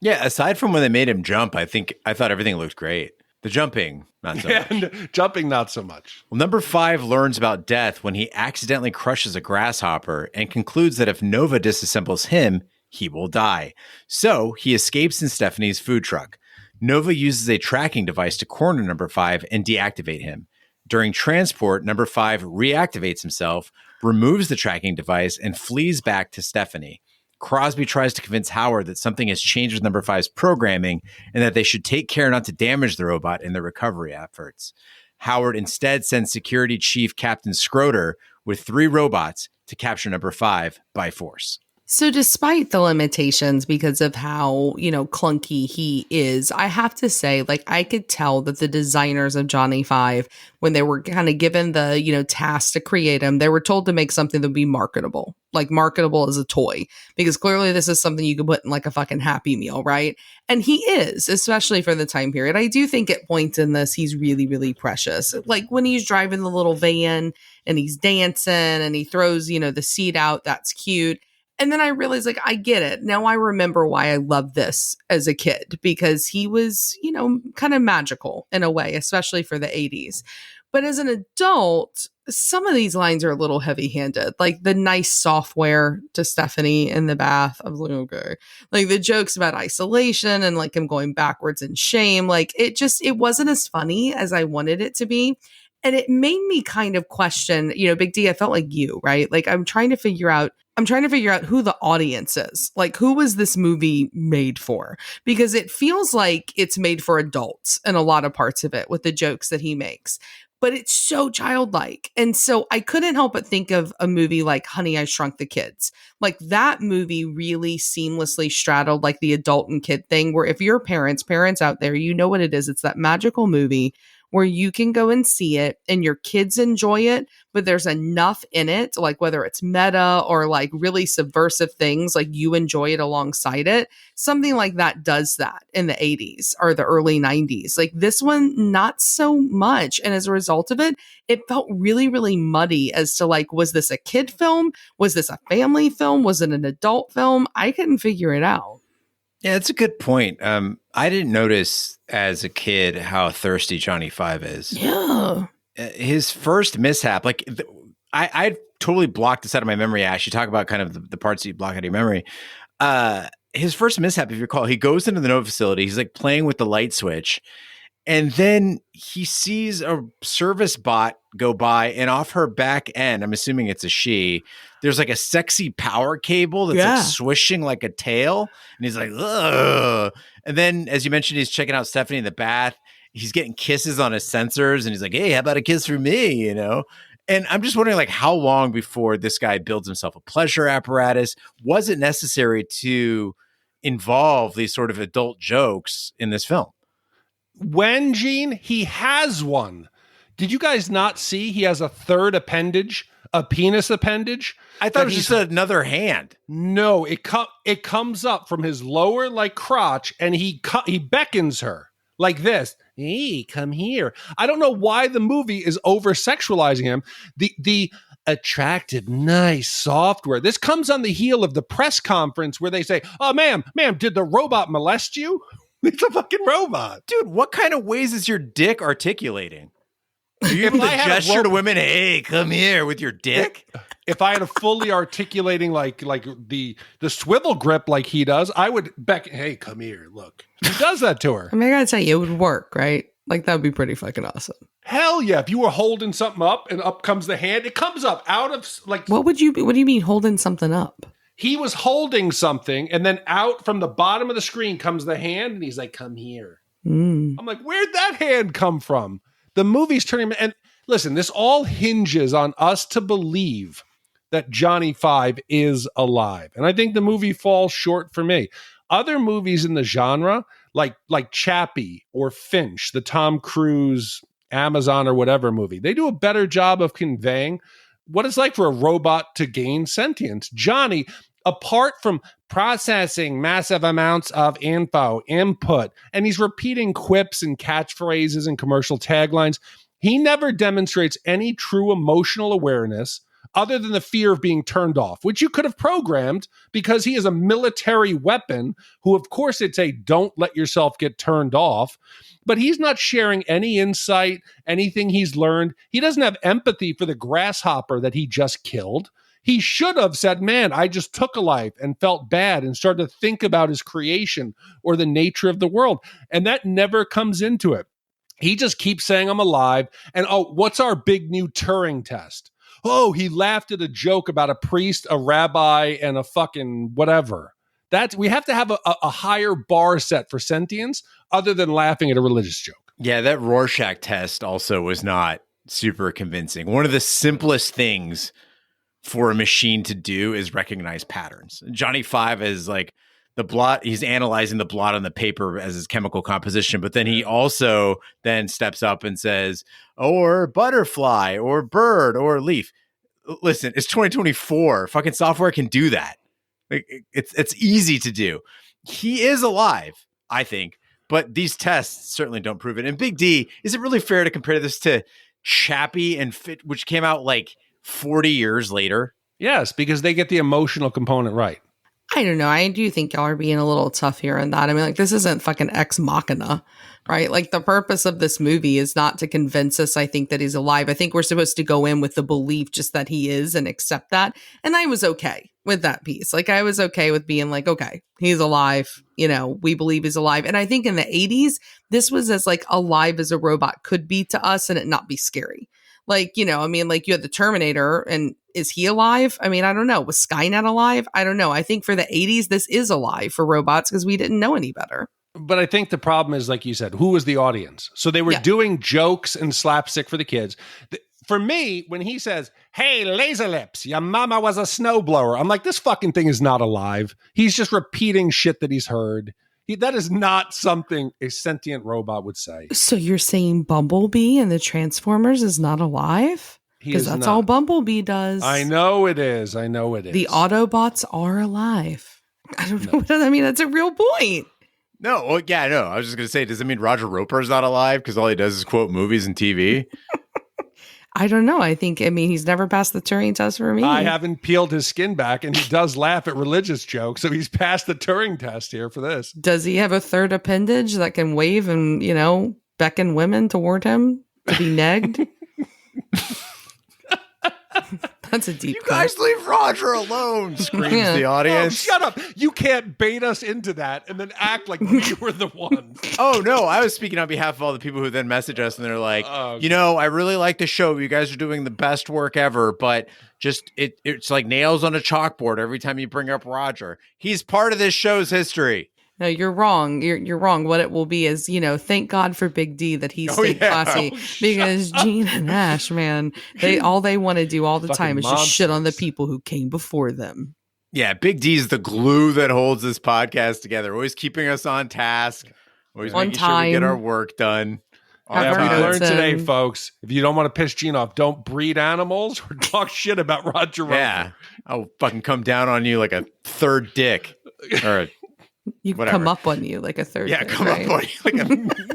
Yeah, aside from when they made him jump, I thought everything looked great. The jumping, not so much. Jumping, not so much. Well, number 5 learns about death when he accidentally crushes a grasshopper and concludes that if Nova disassembles him, he will die. So he escapes in Stephanie's food truck. Nova uses a tracking device to corner number 5 and deactivate him. During transport, number 5 reactivates himself, removes the tracking device, and flees back to Stephanie. Crosby tries to convince Howard that something has changed with number 5's programming and that they should take care not to damage the robot in their recovery efforts. Howard instead sends Security Chief Captain Schroeder with 3 robots to capture number 5 by force. So despite the limitations because of how, clunky he is, I have to say, I could tell that the designers of Johnny Five, when they were kind of given the, task to create him, they were told to make something that would be marketable, marketable as a toy, because clearly this is something you could put in a fucking Happy Meal, right? And he is, especially for the time period. I do think at points in this, he's really, really precious. When he's driving the little van and he's dancing and he throws, the seat out, that's cute. And then I realized, I get it. Now I remember why I loved this as a kid, because he was, kind of magical in a way, especially for the 80s. But as an adult, some of these lines are a little heavy-handed, the nice software to Stephanie in the bath. I was like, okay. The jokes about isolation and him going backwards in shame. It wasn't as funny as I wanted it to be. And it made me kind of question, Big D, I felt like you, right? I'm trying to figure out who the audience is. Who was this movie made for? Because it feels like it's made for adults in a lot of parts of it with the jokes that he makes. But it's so childlike. And so I couldn't help but think of a movie like Honey, I Shrunk the Kids. That movie really seamlessly straddled the adult and kid thing, where if you're parents out there, you know what it is. It's that magical movie where you can go and see it and your kids enjoy it, but there's enough in it, whether it's meta or really subversive things, you enjoy it alongside it. Something like that does that in the 80s or the early 90s. This one, not so much. And as a result of it, it felt really, really muddy as to was this a kid film? Was this a family film? Was it an adult film? I couldn't figure it out. Yeah, that's a good point. I didn't notice as a kid how thirsty Johnny Five is. Yeah. His first mishap, I totally blocked this out of my memory, Ash. You talk about kind of the parts that you block out of your memory. His first mishap, if you recall, he goes into the Nova facility. He's playing with the light switch. And then he sees a service bot go by, and off her back end, I'm assuming it's a she, there's a sexy power cable that's swishing like a tail. And he's like, ugh. And then, as you mentioned, he's checking out Stephanie in the bath. He's getting kisses on his sensors, and he's like, hey, how about a kiss for me? And I'm just wondering, how long before this guy builds himself a pleasure apparatus? Was it necessary to involve these sort of adult jokes in this film? When, Gene, he has one. Did you guys not see he has a third appendage, a penis appendage? I thought it was just another hand. No, it comes up from his lower crotch, and he beckons her like this. Hey, come here. I don't know why the movie is over sexualizing him. The attractive, nice software. This comes on the heel of the press conference where they say, "Oh, ma'am, did the robot molest you?" It's a fucking robot. Dude, what kind of ways is your dick articulating? Are you able to gesture to women, hey, come here with your dick? If I had a fully articulating the swivel grip like he does, I would beckon, hey, come here, look. He does that to her. I gotta tell you, it would work, right? That would be pretty fucking awesome. Hell yeah. If you were holding something up and up comes the hand, it comes up out of what do you mean holding something up? He was holding something, and then out from the bottom of the screen comes the hand, and he's like, come here. I'm like, where'd that hand come from? The movie's turning, and listen, this all hinges on us to believe that Johnny Five is alive. And I think the movie falls short for me. Other movies in the genre, like Chappie or Finch, the Tom Cruise, Amazon or whatever movie, they do a better job of conveying what it's like for a robot to gain sentience. Johnny, apart from processing massive amounts of input, and he's repeating quips and catchphrases and commercial taglines, He never demonstrates any true emotional awareness other than the fear of being turned off, which you could have programmed because he is a military weapon who, of course, it's a don't let yourself get turned off. But he's not sharing any insight, anything he's learned. He doesn't have empathy for the grasshopper that he just killed. He should have said, man, I just took a life and felt bad and started to think about his creation or the nature of the world. And that never comes into it. He just keeps saying, I'm alive. And, oh, what's our big new Turing test? Oh, he laughed at a joke about a priest, a rabbi, and a fucking whatever. We have to have a higher bar set for sentience other than laughing at a religious joke. Yeah, that Rorschach test also was not super convincing. One of the simplest things for a machine to do is recognize patterns. Johnny Five is like the blot. He's analyzing the blot on the paper as his chemical composition, but then he also then steps up and says, or butterfly or bird or leaf. Listen, it's 2024. Fucking software can do that. Like, it's easy to do. He is alive, I think, but these tests certainly don't prove it. And Big D, is it really fair to compare this to Chappie and Fit, which came out like 40 years later? Yes, because they get the emotional component right. I don't know. I do think y'all are being a little tough here on that. I mean, like, this isn't fucking Ex Machina, right? Like, the purpose of this movie is not to convince us, I think, that he's alive. I think we're supposed to go in with the belief just that he is and accept that. And I was okay with that piece. Like, I was okay with being like, okay, he's alive. You know, we believe he's alive. And I think in the 80s, this was as like alive as a robot could be to us and it not be scary. Like, you know, I mean, like, you had the Terminator, and is he alive? I mean, I don't know. Was Skynet alive? I don't know. I think for the 80s, this is alive for robots because we didn't know any better. But I think the problem is, like you said, who was the audience? So they were doing jokes and slapstick for the kids. For me, when he says, hey, laser lips, your mama was a snowblower, I'm like, this fucking thing is not alive. He's just repeating shit that he's heard. That is not something a sentient robot would say. So you're saying Bumblebee and the Transformers is not alive? Because that's all Bumblebee does. I know it is. I know it is. The Autobots are alive. I don't know what I mean. That's a real point. No, well, yeah, no. I was just going to say, does it mean Roger Roper is not alive because all he does is quote movies and TV? I don't know. I mean, he's never passed the Turing test for me. I haven't peeled his skin back, and he does laugh at religious jokes, so he's passed the Turing test here for this. Does he have a third appendage that can wave and, you know, beckon women toward him to be negged? That's a deep. You guys leave Roger alone, screams the audience. Oh, shut up. You can't bait us into that and then act like we were the ones. Oh, no. I was speaking on behalf of all the people who then message us and they're like, you know, I really like the show. You guys are doing the best work ever, but just it's like nails on a chalkboard every time you bring up Roger. He's part of this show's history. No, you're wrong. You're wrong. What it will be is, you know, thank God for Big D that he's stayed classy because Gene and Ash, man, they want to do all the time is just shit on the people who came before them. Yeah, Big D's the glue that holds this podcast together, always keeping us on task, always making sure we get our work done. Yeah, we learned today, folks. If you don't want to piss Gene off, don't breed animals or talk shit about Roger Roper. Yeah, I'll fucking come down on you like a third dick or you whatever. Come up on you like a third. Yeah, thing, come right? up on you like a.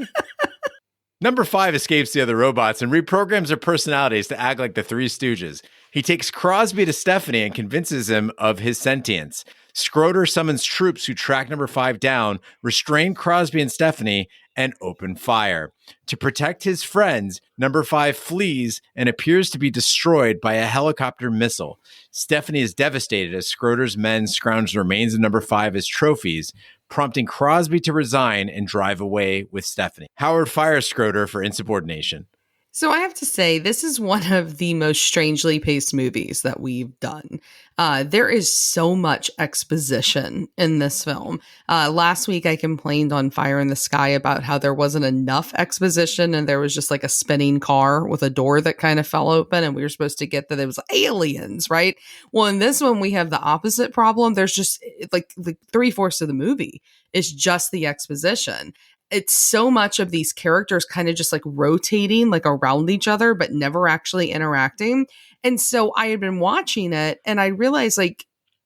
Number 5 escapes the other robots and reprograms their personalities to act like the Three Stooges. He takes Crosby to Stephanie and convinces him of his sentience. Schroeder summons troops who track Number 5 down, restrain Crosby and Stephanie, and open fire. To protect his friends, Number 5 flees and appears to be destroyed by a helicopter missile. Stephanie is devastated as Schroeder's men scrounge the remains of Number 5 as trophies, prompting Crosby to resign and drive away with Stephanie. Howard fires Schroeder for insubordination. So I have to say, this is one of the most strangely paced movies that we've done. There is so much exposition in this film. Last week, I complained on Fire in the Sky about how there wasn't enough exposition and there was just like a spinning car with a door that kind of fell open and we were supposed to get that it was aliens, right? Well, in this one, we have the opposite problem. There's just like 3/4 of the movie is just the exposition. It's so much of these characters kind of just like rotating like around each other, but never actually interacting. And so I had been watching it and I realized like,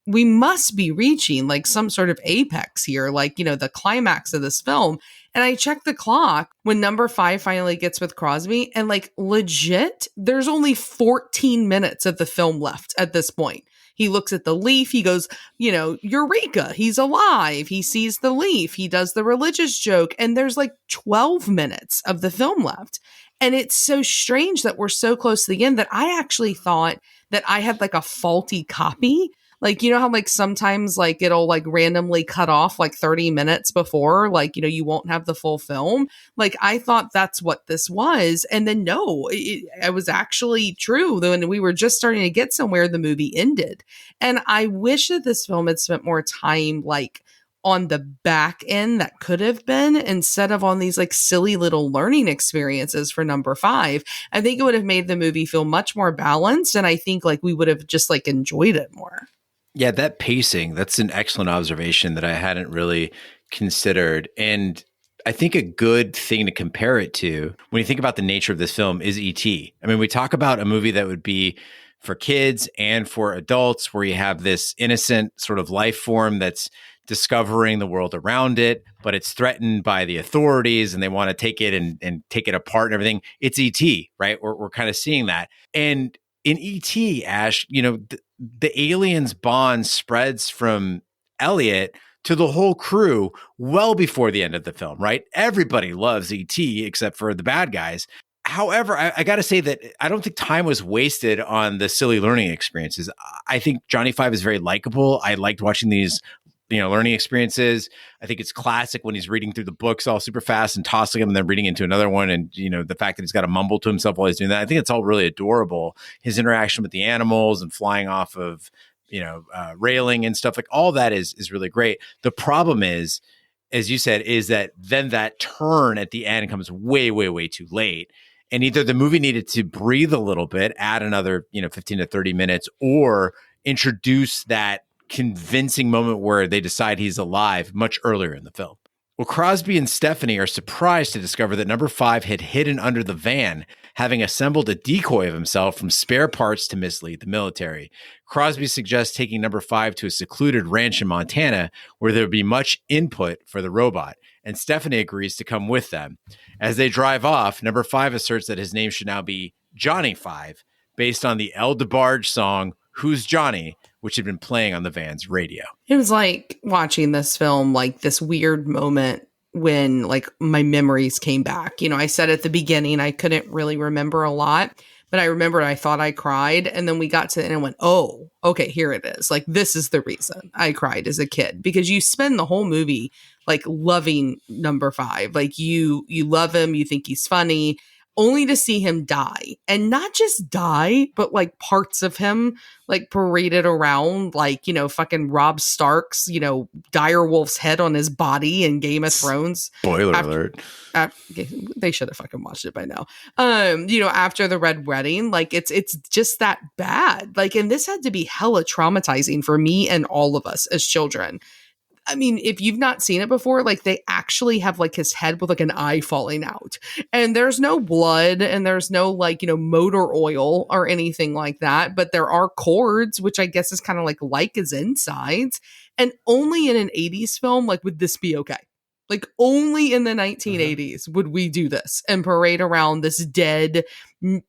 we must be reaching like some sort of apex here, like, you know, the climax of this film. And I checked the clock when number 5 finally gets with Crosby, and like legit, there's only 14 minutes of the film left at this point. He looks at the leaf. He goes, you know, Eureka, he's alive. He sees the leaf. He does the religious joke. And there's like 12 minutes of the film left. And it's so strange that we're so close to the end that I actually thought that I had like a faulty copy. Like, you know how like sometimes like it'll like randomly cut off like 30 minutes before, like, you know, you won't have the full film. Like, I thought that's what this was. And then no, it was actually true. When we were just starting to get somewhere, the movie ended. And I wish that this film had spent more time like on the back end that could have been, instead of on these like silly little learning experiences for number 5. I think it would have made the movie feel much more balanced. And I think like we would have just like enjoyed it more. Yeah, that pacing, that's an excellent observation that I hadn't really considered. And I think a good thing to compare it to when you think about the nature of this film is E.T. I mean, we talk about a movie that would be for kids and for adults, where you have this innocent sort of life form that's discovering the world around it, but it's threatened by the authorities and they want to take it and take it apart and everything. It's E.T., right? We're kind of seeing that. And in E.T., Ash, you know, the aliens' bond spreads from Elliot to the whole crew well before the end of the film, right? Everybody loves E.T. except for the bad guys. However, I got to say that I don't think time was wasted on the silly learning experiences. I think Johnny Five is very likable. I liked watching these, you know, learning experiences. I think it's classic when he's reading through the books all super fast and tossing them and then reading into another one. And, you know, the fact that he's got to mumble to himself while he's doing that, I think it's all really adorable. His interaction with the animals and flying off of, you know, railing and stuff, like all that is really great. The problem is, as you said, is that then that turn at the end comes way, way, way too late. And either the movie needed to breathe a little bit, add another, you know, 15 to 30 minutes, or introduce that convincing moment where they decide he's alive much earlier in the film. Well, Crosby and Stephanie are surprised to discover that number 5 had hidden under the van, having assembled a decoy of himself from spare parts to mislead the military. Crosby suggests taking number 5 to a secluded ranch in Montana where there would be much input for the robot, and Stephanie agrees to come with them. As they drive off, number 5 asserts that his name should now be Johnny 5, based on the El DeBarge song Who's Johnny?, which had been playing on the van's radio. It was like watching this film, like this weird moment when like my memories came back. You know, I said at the beginning, I couldn't really remember a lot, but I remember I thought I cried. And then we got to the end and went, oh, okay, here it is. Like, this is the reason I cried as a kid, because you spend the whole movie like loving number 5. Like you love him. You think he's funny, only to see him die, and not just die, but like parts of him like paraded around, like, you know, fucking Robb Stark's, you know, direwolf's head on his body in Game of Thrones. Spoiler alert. They should have fucking watched it by now. You know, after the Red Wedding, like it's just that bad. Like, and this had to be hella traumatizing for me and all of us as children. I mean, if you've not seen it before, like they actually have like his head with like an eye falling out, and there's no blood and there's no like, you know, motor oil or anything like that. But there are cords, which I guess is kind of like his insides. And only in an 80s film, like, would this be okay? Like, only in the 1980s would we do this and parade around this dead,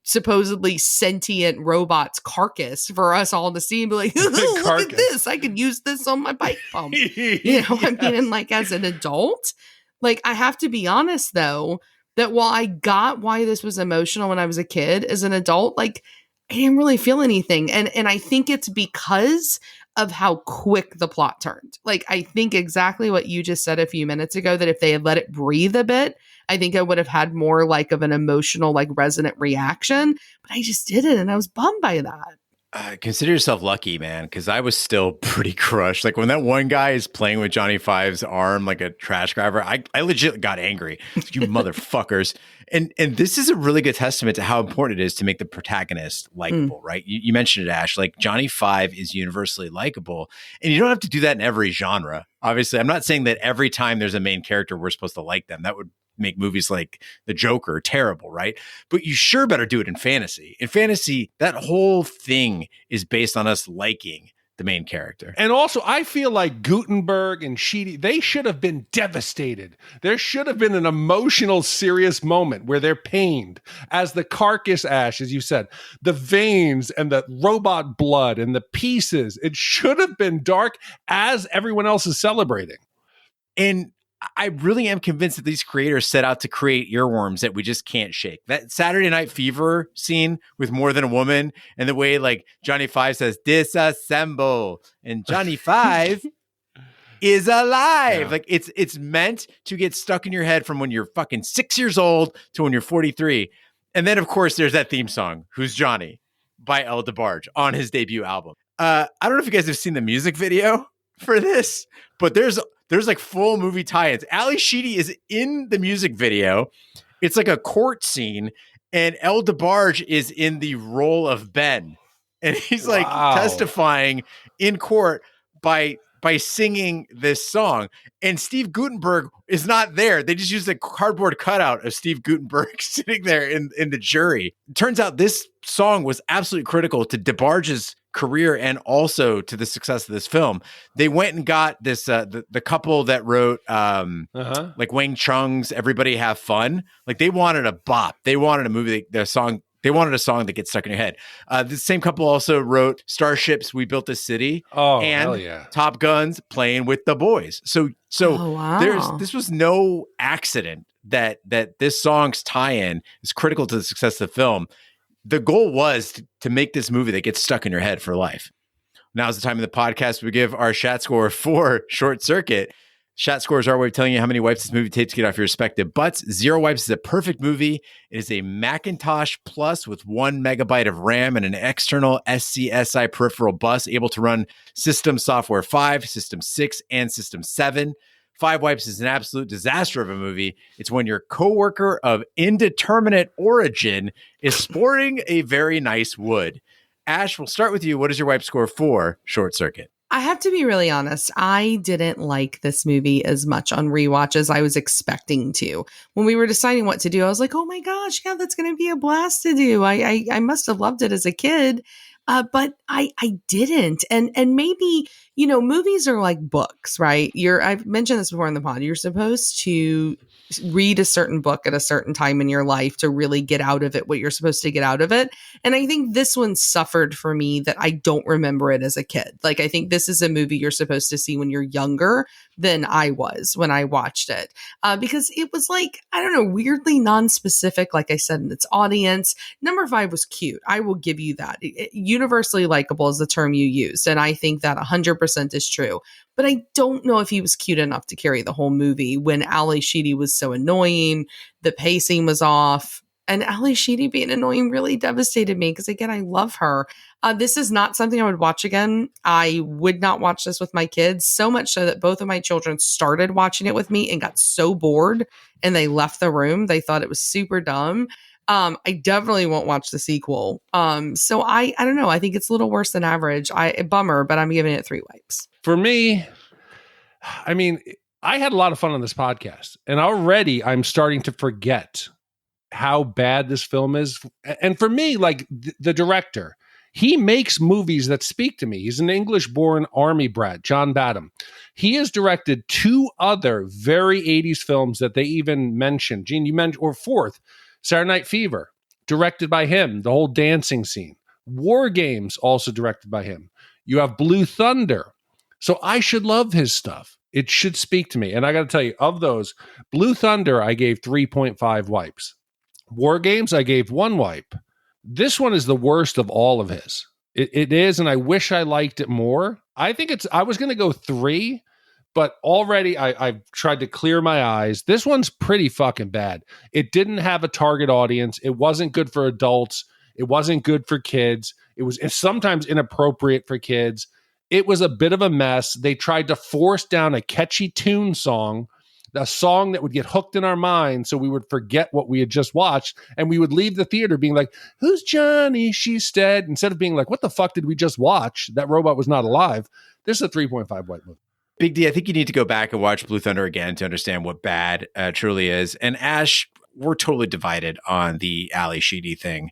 supposedly sentient robot's carcass for us all to see and be like, look at this. I could use this on my bike pump. You know, I mean, and like as an adult, like I have to be honest though, that while I got why this was emotional when I was a kid, as an adult, like I didn't really feel anything. And I think it's because of how quick the plot turned. Like, I think exactly what you just said a few minutes ago, that if they had let it breathe a bit, I think I would have had more like of an emotional, like resonant reaction, but I just didn't. And I was bummed by that. Consider yourself lucky, man, because I was still pretty crushed. Like when that one guy is playing with Johnny Five's arm like a trash grabber, I legit got angry. You motherfuckers. And this is a really good testament to how important it is to make the protagonist likable, right? You mentioned it, Ash. Like Johnny Five is universally likable, and you don't have to do that in every genre. Obviously, I'm not saying that every time there's a main character, we're supposed to like them. That would make movies like The Joker terrible, right? But you sure better do it in fantasy. In fantasy, that whole thing is based on us liking the main character. And also, I feel like Guttenberg and Sheedy, they should have been devastated. There should have been an emotional, serious moment where they're pained as the carcass ash, as you said, the veins and the robot blood and the pieces. It should have been dark as everyone else is celebrating. And I really am convinced that these creators set out to create earworms that we just can't shake. That Saturday Night Fever scene with More Than a Woman, and the way like Johnny Five says disassemble, and Johnny Five is alive. Yeah. Like it's meant to get stuck in your head from when you're fucking 6 years old to when you're 43. And then of course there's that theme song, Who's Johnny, by El DeBarge on his debut album. I don't know if you guys have seen the music video for this, but there's like full movie tie-ins. Ally Sheedy is in the music video. It's like a court scene, and El DeBarge is in the role of Ben. And he's like testifying in court by singing this song. And Steve Guttenberg is not there. They just used a cardboard cutout of Steve Guttenberg sitting there in the jury. It turns out this song was absolutely critical to DeBarge's career and also to the success of this film. They went and got this the couple that wrote like Wang Chung's Everybody Have Fun. Like they wanted a bop. They wanted a movie, they wanted a song that gets stuck in your head. The same couple also wrote Starships, We Built a City, and Top Guns, Playing with the Boys. So this was no accident that this song's tie-in is critical to the success of the film. The goal was to make this movie that gets stuck in your head for life. Now's the time in the podcast we give our Shat score for Short Circuit. Shat score is our way of telling you how many wipes this movie takes to get off your respective butts. 0 wipes is a perfect movie. It is a Macintosh Plus with 1 megabyte of RAM and an external SCSI peripheral bus able to run System Software 5, System 6, and System 7. 5 wipes is an absolute disaster of a movie. It's when your coworker of indeterminate origin is sporting a very nice wood. Ash, we'll start with you. What is your wipe score for Short Circuit? I have to be really honest. I didn't like this movie as much on rewatch as I was expecting to. When we were deciding what to do, I was like, oh my gosh, yeah, that's going to be a blast to do. I must have loved it as a kid. But I didn't. And maybe, movies are like books, right? I've mentioned this before in the pod. You're supposed to read a certain book at a certain time in your life to really get out of it what you're supposed to get out of it. And I think this one suffered for me that I don't remember it as a kid. Like, I think this is a movie you're supposed to see when you're younger than I was when I watched it. Because it was like, I don't know, weirdly non-specific, like I said, in its audience. Number 5 was cute. I will give you that. Universally likable is the term you used. And I think that 100% is true. But I don't know if he was cute enough to carry the whole movie when Ally Sheedy was so annoying, the pacing was off, and Ally Sheedy being annoying really devastated me because, again, I love her. This is not something I would watch again. I would not watch this with my kids, so much so that both of my children started watching it with me and got so bored and they left the room. They thought it was super dumb. I definitely won't watch the sequel. So I don't know. I think it's a little worse than average. Bummer, but I'm giving it 3 wipes. For me, I mean, I had a lot of fun on this podcast, and already I'm starting to forget how bad this film is. And for me, like the director, he makes movies that speak to me. He's an English-born army brat, John Badham. He has directed 2 other very 80s films that they even mentioned. Gene, you mentioned, or 4th, Saturday Night Fever, directed by him, the whole dancing scene. War Games, also directed by him. You have Blue Thunder. So I should love his stuff. It should speak to me. And I got to tell you, of those, Blue Thunder, I gave 3.5 wipes. War Games, I gave 1 wipe. This one is the worst of all of his. It is, and I wish I liked it more. I was going to go 3, but already I've tried to clear my eyes. This one's pretty fucking bad. It didn't have a target audience. It wasn't good for adults. It wasn't good for kids. It's sometimes inappropriate for kids. It was a bit of a mess. They tried to force down a catchy tune song, a song that would get hooked in our mind so we would forget what we had just watched, and we would leave the theater being like, who's Johnny? She's dead. Instead of being like, what the fuck did we just watch? That robot was not alive. This is a 3.5 wipe movie. Big D, I think you need to go back and watch Blue Thunder again to understand what bad truly is. And Ash, we're totally divided on the Ally Sheedy thing.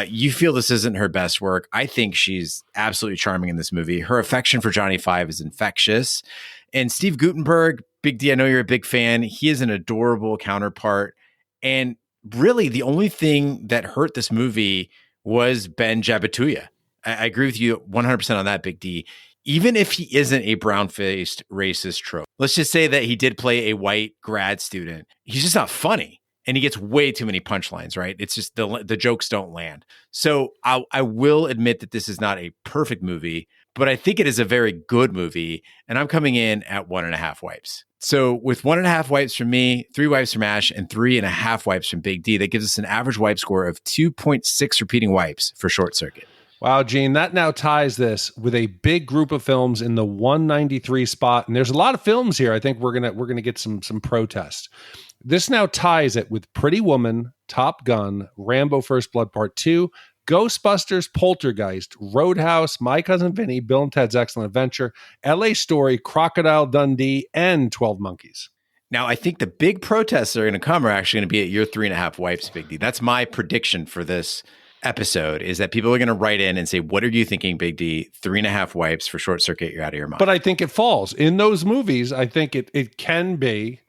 You feel this isn't her best work. I think she's absolutely charming in this movie. Her affection for Johnny Five is infectious. And Steve Guttenberg, Big D, I know you're a big fan. He is an adorable counterpart. And really, the only thing that hurt this movie was Ben Jabituya. I agree with you 100% on that, Big D. Even if he isn't a brown-faced racist trope, let's just say that he did play a white grad student. He's just not funny. And he gets way too many punchlines, right? It's just the jokes don't land. So I will admit that this is not a perfect movie, but I think it is a very good movie. And I'm coming in at 1.5 wipes. So with 1.5 wipes from me, 3 wipes from Ash, and 3.5 wipes from Big D, that gives us an average wipe score of 2.6 repeating wipes for Short Circuit. Wow, Gene, that now ties this with a big group of films in the 193 spot. And there's a lot of films here. I think we're gonna get some protest. This now ties it with Pretty Woman, Top Gun, Rambo First Blood Part 2, Ghostbusters, Poltergeist, Roadhouse, My Cousin Vinny, Bill and Ted's Excellent Adventure, LA Story, Crocodile Dundee, and 12 Monkeys. Now, I think the big protests that are going to come are actually going to be at your 3.5 wipes, Big D. That's my prediction for this episode, is that people are going to write in and say, what are you thinking, Big D? 3.5 wipes for Short Circuit, you're out of your mind. But I think it falls. In those movies, I think it can be.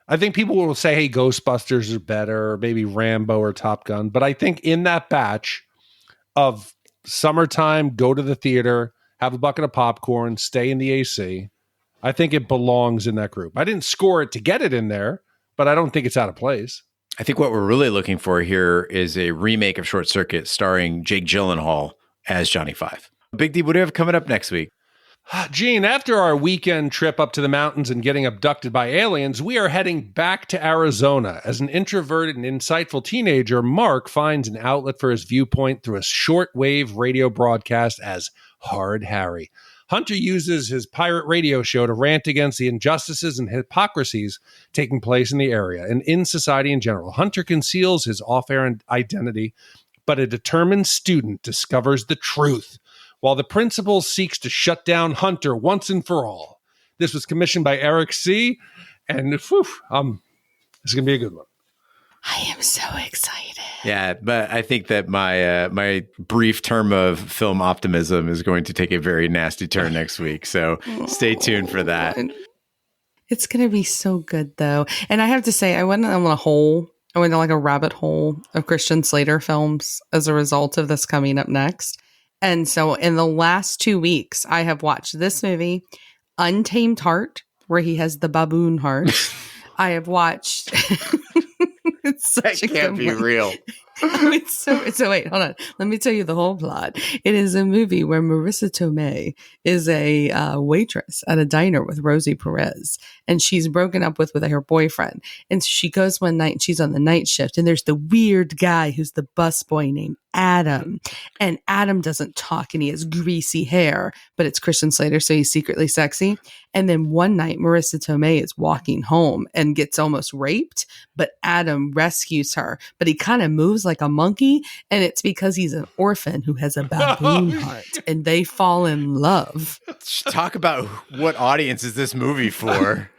I think people will say, hey, Ghostbusters is better, or maybe Rambo or Top Gun. But I think in that batch of summertime, go to the theater, have a bucket of popcorn, stay in the AC, I think it belongs in that group. I didn't score it to get it in there, but I don't think it's out of place. I think what we're really looking for here is a remake of Short Circuit starring Jake Gyllenhaal as Johnny Five. Big D, what do you have coming up next week? Gene, after our weekend trip up to the mountains and getting abducted by aliens, we are heading back to Arizona. As an introverted and insightful teenager, Mark finds an outlet for his viewpoint through a shortwave radio broadcast as Hard Harry. Hunter uses his pirate radio show to rant against the injustices and hypocrisies taking place in the area and in society in general. Hunter conceals his off-air identity, but a determined student discovers the truth, while the principal seeks to shut down Hunter once and for all. This was commissioned by Eric C., and this is going to be a good one. I am so excited. Yeah, but I think that my brief term of film optimism is going to take a very nasty turn next week. So stay tuned for that. It's going to be so good, though. And I have to say, I went on a hole. I went down like a rabbit hole of Christian Slater films as a result of this coming up next. And so in the last 2 weeks, I have watched this movie, Untamed Heart, where he has the baboon heart. I have watched... It's such that can't be real. It's so wait, hold on. Let me tell you the whole plot. It is a movie where Marissa Tomei is a waitress at a diner with Rosie Perez, and she's broken up with her boyfriend. And she goes one night and she's on the night shift, and there's the weird guy who's the busboy named Adam. And Adam doesn't talk and he has greasy hair, but it's Christian Slater, so he's secretly sexy. And then one night, Marissa Tomei is walking home and gets almost raped, but Adam rescues her. But he kind of moves like a monkey, and it's because he's an orphan who has a baboon heart, and they fall in love. Talk about what audience is this movie for?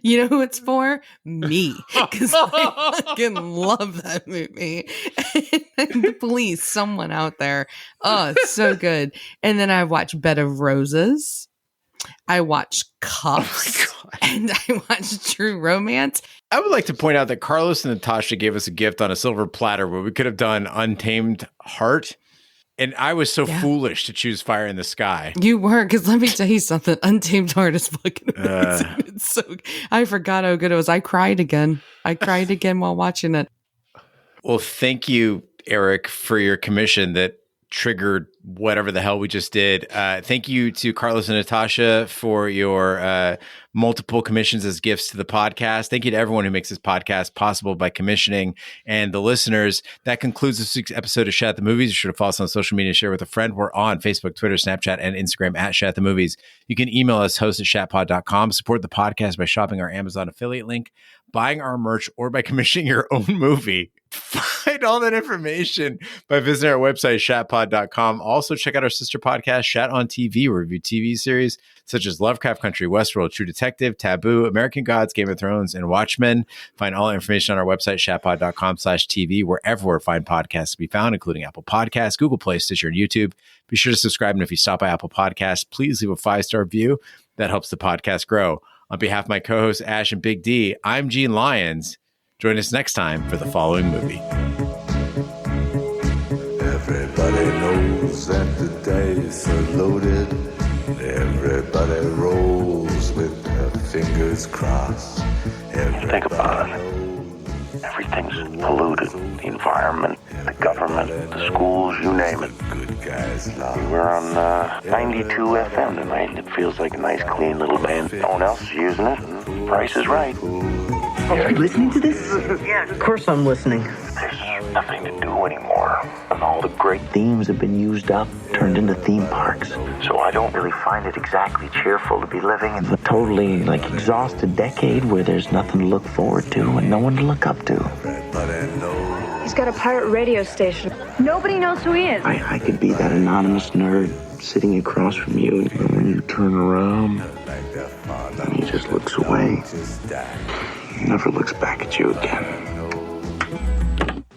You know who it's for? Me. Because I fucking love that movie. And please, someone out there. Oh, it's so good. And then I watched Bed of Roses. I watched Cuffs. And I watched True Romance. I would like to point out that Carlos and Natasha gave us a gift on a silver platter where we could have done Untamed Heart. And I was so foolish to choose Fire in the Sky. You were, because let me tell you something. Untamed Heart is fucking amazing. It's so, I forgot how good it was. I cried again. While watching it. Well, thank you, Eric, for your commission that triggered whatever the hell we just did. Thank you to Carlos and Natasha for your multiple commissions as gifts to the podcast. Thank you to everyone who makes this podcast possible by commissioning, and the listeners. That concludes this week's episode of Shat The Movies. You should follow us on social media, share with a friend. We're on Facebook, Twitter, Snapchat, and Instagram at Shat The Movies. You can email us, host@shatpod.com. Support the podcast by shopping our Amazon affiliate link. buying our merch, or by commissioning your own movie. Find all that information by visiting our website, shatpod.com. Also, check out our sister podcast, Shat on TV, where we review TV series such as Lovecraft Country, Westworld, True Detective, Taboo, American Gods, Game of Thrones, and Watchmen. Find all information on our website, shatpod.com/TV, wherever fine podcasts can be found, including Apple Podcasts, Google Play, Stitcher, and YouTube. Be sure to subscribe, and if you stop by Apple Podcasts, please leave a 5-star review. That helps the podcast grow. On behalf of my co-hosts, Ash and Big D, I'm Gene Lyons. Join us next time for the following movie. Everybody knows that the dice are loaded. Everybody rolls with their fingers crossed. Think about it. Everything's polluted. The environment, the government, the schools, you name it. We're on 92 FM tonight. It feels like a nice, clean little band. No one else is using it. And the price is right. Are you listening to this? Yeah, of course I'm listening. There's nothing to do anymore. And all the great themes have been used up, turned into theme parks. So I don't really find it exactly cheerful to be living in a totally, exhausted decade where there's nothing to look forward to and no one to look up to. He's got a pirate radio station. Nobody knows who he is. I could be that anonymous nerd sitting across from you, and when you turn around, and he just looks away. He never looks back at you again.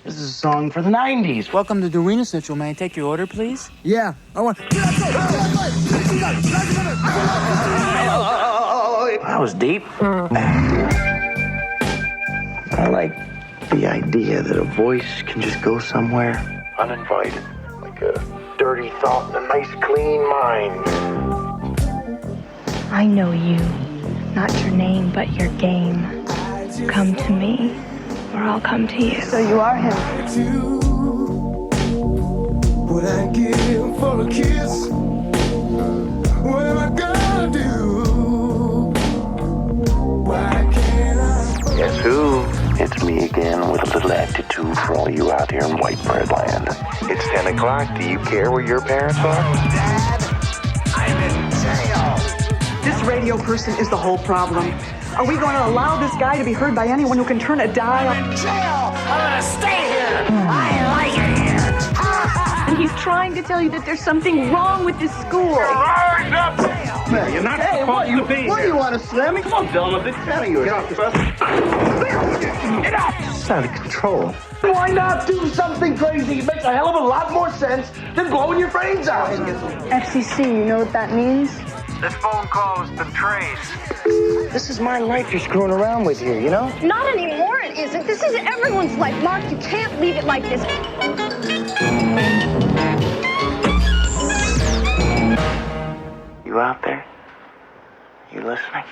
This is a song for the 90s. Welcome to Dorina Central. May I take your order, please? Yeah, I want... That was deep. I like the idea that a voice can just go somewhere uninvited, like a dirty thought in a nice, clean mind. I know you. Not your name, but your game. Come to me, or I'll come to you. So you are him. What I give for a kiss? What am I gonna do? Why can't I? Guess who? It's me again with a little attitude for all you out here in white bread land. It's 10 o'clock. Do you care where your parents are? Dad, I'm in jail. This radio person is the whole problem. Are we going to allow this guy to be heard by anyone who can turn a dial? I'm in jail. I'm gonna stay here. I like it here. And he's trying to tell you that there's something wrong with this school. Rise up. Man, you're not supposed to be What here. do you want to slam me? Come on, Bill, I'm a big fan of yours. Get off the bus. Get out! It's out of control. Why not do something crazy? It makes a hell of a lot more sense than blowing your brains out. FCC, you know what that means? This phone call has been traced. This is my life you're screwing around with here, you know? Not anymore, it isn't. This is everyone's life. Mark, you can't leave it like this. You out there? You listening?